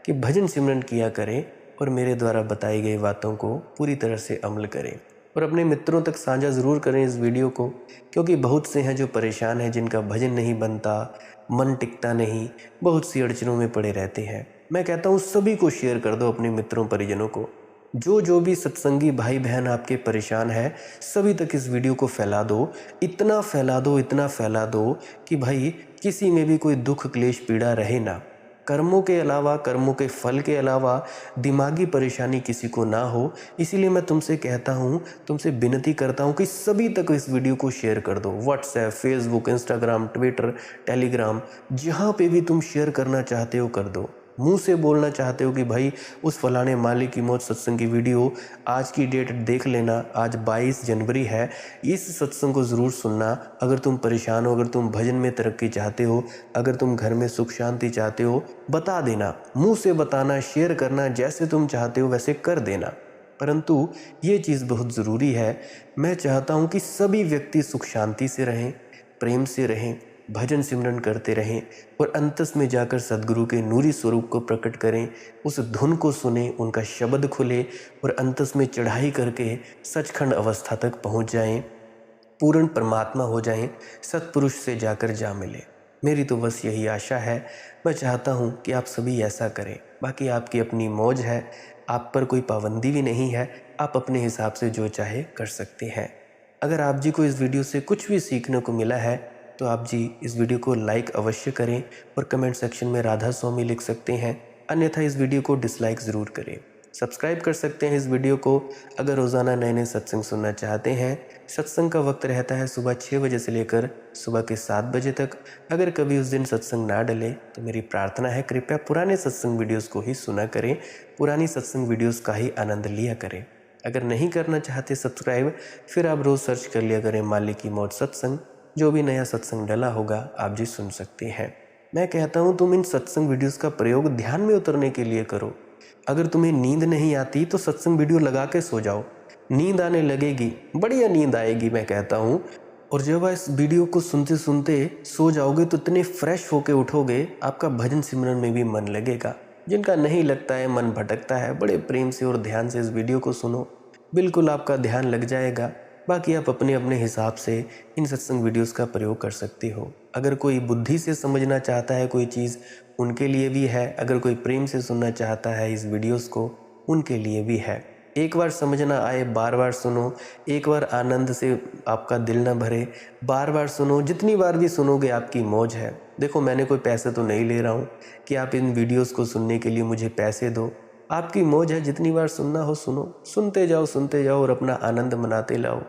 कि भजन सिमरन किया करें और मेरे द्वारा बताई गई बातों को पूरी तरह से अमल करें और अपने मित्रों तक साझा ज़रूर करें इस वीडियो को, क्योंकि बहुत से हैं जो परेशान हैं, जिनका भजन नहीं बनता, मन टिकता नहीं, बहुत सी अड़चनों में पड़े रहते हैं। मैं कहता हूँ सभी को शेयर कर दो, अपने मित्रों परिजनों को। जो भी सत्संगी भाई बहन आपके परेशान है, सभी तक इस वीडियो को फैला दो। इतना फैला दो, इतना फैला दो कि भाई किसी में भी कोई दुख, क्लेश, पीड़ा रहे ना। कर्मों के अलावा, कर्मों के फल के अलावा दिमागी परेशानी किसी को ना हो। इसीलिए मैं तुमसे कहता हूँ, तुमसे विनती करता हूँ कि सभी तक इस वीडियो को शेयर कर दो। WhatsApp, Facebook, Instagram, Twitter, Telegram, जहाँ पे भी तुम शेयर करना चाहते हो कर दो। मुंह से बोलना चाहते हो कि भाई उस फलाने माली की मौत सत्संग की वीडियो आज की डेट देख लेना, आज 22 जनवरी है, इस सत्संग को ज़रूर सुनना। अगर तुम परेशान हो, अगर तुम भजन में तरक्की चाहते हो, अगर तुम घर में सुख शांति चाहते हो, बता देना, मुंह से बताना, शेयर करना, जैसे तुम चाहते हो वैसे कर देना। परंतु ये चीज़ बहुत ज़रूरी है। मैं चाहता हूँ कि सभी व्यक्ति सुख शांति से रहें, प्रेम से रहें, भजन सिमरन करते रहें और अंतस में जाकर सद्गुरु के नूरी स्वरूप को प्रकट करें, उस धुन को सुने, उनका शब्द खुले और अंतस में चढ़ाई करके सचखंड अवस्था तक पहुँच जाएं, पूर्ण परमात्मा हो जाएं, सत्पुरुष से जाकर जा मिले। मेरी तो बस यही आशा है। मैं चाहता हूँ कि आप सभी ऐसा करें। बाकी आपकी अपनी मौज है, आप पर कोई पाबंदी भी नहीं है, आप अपने हिसाब से जो चाहे कर सकते हैं। अगर आप जी को इस वीडियो से कुछ भी सीखने को मिला है तो आप जी इस वीडियो को लाइक अवश्य करें और कमेंट सेक्शन में राधा स्वामी लिख सकते हैं, अन्यथा इस वीडियो को डिसलाइक ज़रूर करें। सब्सक्राइब कर सकते हैं इस वीडियो को अगर रोज़ाना नए नए सत्संग सुनना चाहते हैं। सत्संग का वक्त रहता है सुबह 6 बजे से लेकर सुबह के 7 बजे तक। अगर कभी उस दिन सत्संग ना डले तो मेरी प्रार्थना है कृपया पुराने सत्संग वीडियोस को ही सुना करें, पुरानी सत्संग वीडियोस का ही आनंद लिया करें। अगर नहीं करना चाहते सब्सक्राइब, फिर आप रोज़ सर्च कर लिया करें माली की मौत सत्संग, जो भी नया सत्संग डला होगा आप जी सुन सकते हैं। मैं कहता हूँ तुम इन सत्संग वीडियोस का प्रयोग ध्यान में उतरने के लिए करो। अगर तुम्हें नींद नहीं आती तो सत्संग वीडियो लगा के सो जाओ, नींद आने लगेगी, बढ़िया नींद आएगी मैं कहता हूँ। और जब इस वीडियो को सुनते सुनते सो जाओगे तो इतने फ्रेश होके उठोगे, आपका भजन सिमरन में भी मन लगेगा। जिनका नहीं लगता है, मन भटकता है, बड़े प्रेम से और ध्यान से इस वीडियो को सुनो, बिल्कुल आपका ध्यान लग जाएगा। बाकी आप अपने अपने हिसाब से इन सत्संग वीडियोस का प्रयोग कर सकते हो। अगर कोई बुद्धि से समझना चाहता है कोई चीज़, उनके लिए भी है। अगर कोई प्रेम से सुनना चाहता है इस वीडियोस को, उनके लिए भी है। एक बार समझना आए बार बार सुनो, एक बार आनंद से आपका दिल ना भरे, बार बार सुनो, जितनी बार भी सुनोगे आपकी मौज है। देखो मैंने कोई पैसे तो नहीं ले रहा हूँ कि आप इन वीडियोस को सुनने के लिए मुझे पैसे दो, आपकी मौज है, जितनी बार सुनना हो सुनो, सुनते जाओ और अपना आनंद मनाते लाओ।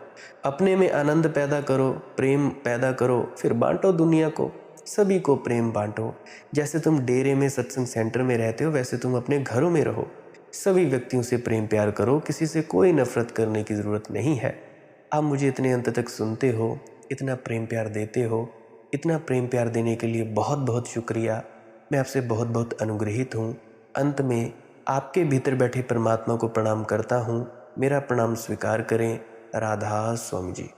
अपने में आनंद पैदा करो, प्रेम पैदा करो, फिर बांटो दुनिया को, सभी को प्रेम बांटो। जैसे तुम डेरे में सत्संग सेंटर में रहते हो वैसे तुम अपने घरों में रहो, सभी व्यक्तियों से प्रेम प्यार करो, किसी से कोई नफरत करने की ज़रूरत नहीं है। आप मुझे इतने अंत तक सुनते हो, इतना प्रेम प्यार देते हो, इतना प्रेम प्यार देने के लिए बहुत बहुत शुक्रिया। मैं आपसे बहुत बहुत अनुग्रहित हूँ। अंत में आपके भीतर बैठे परमात्मा को प्रणाम करता हूँ। मेरा प्रणाम स्वीकार करें। राधा स्वामी जी।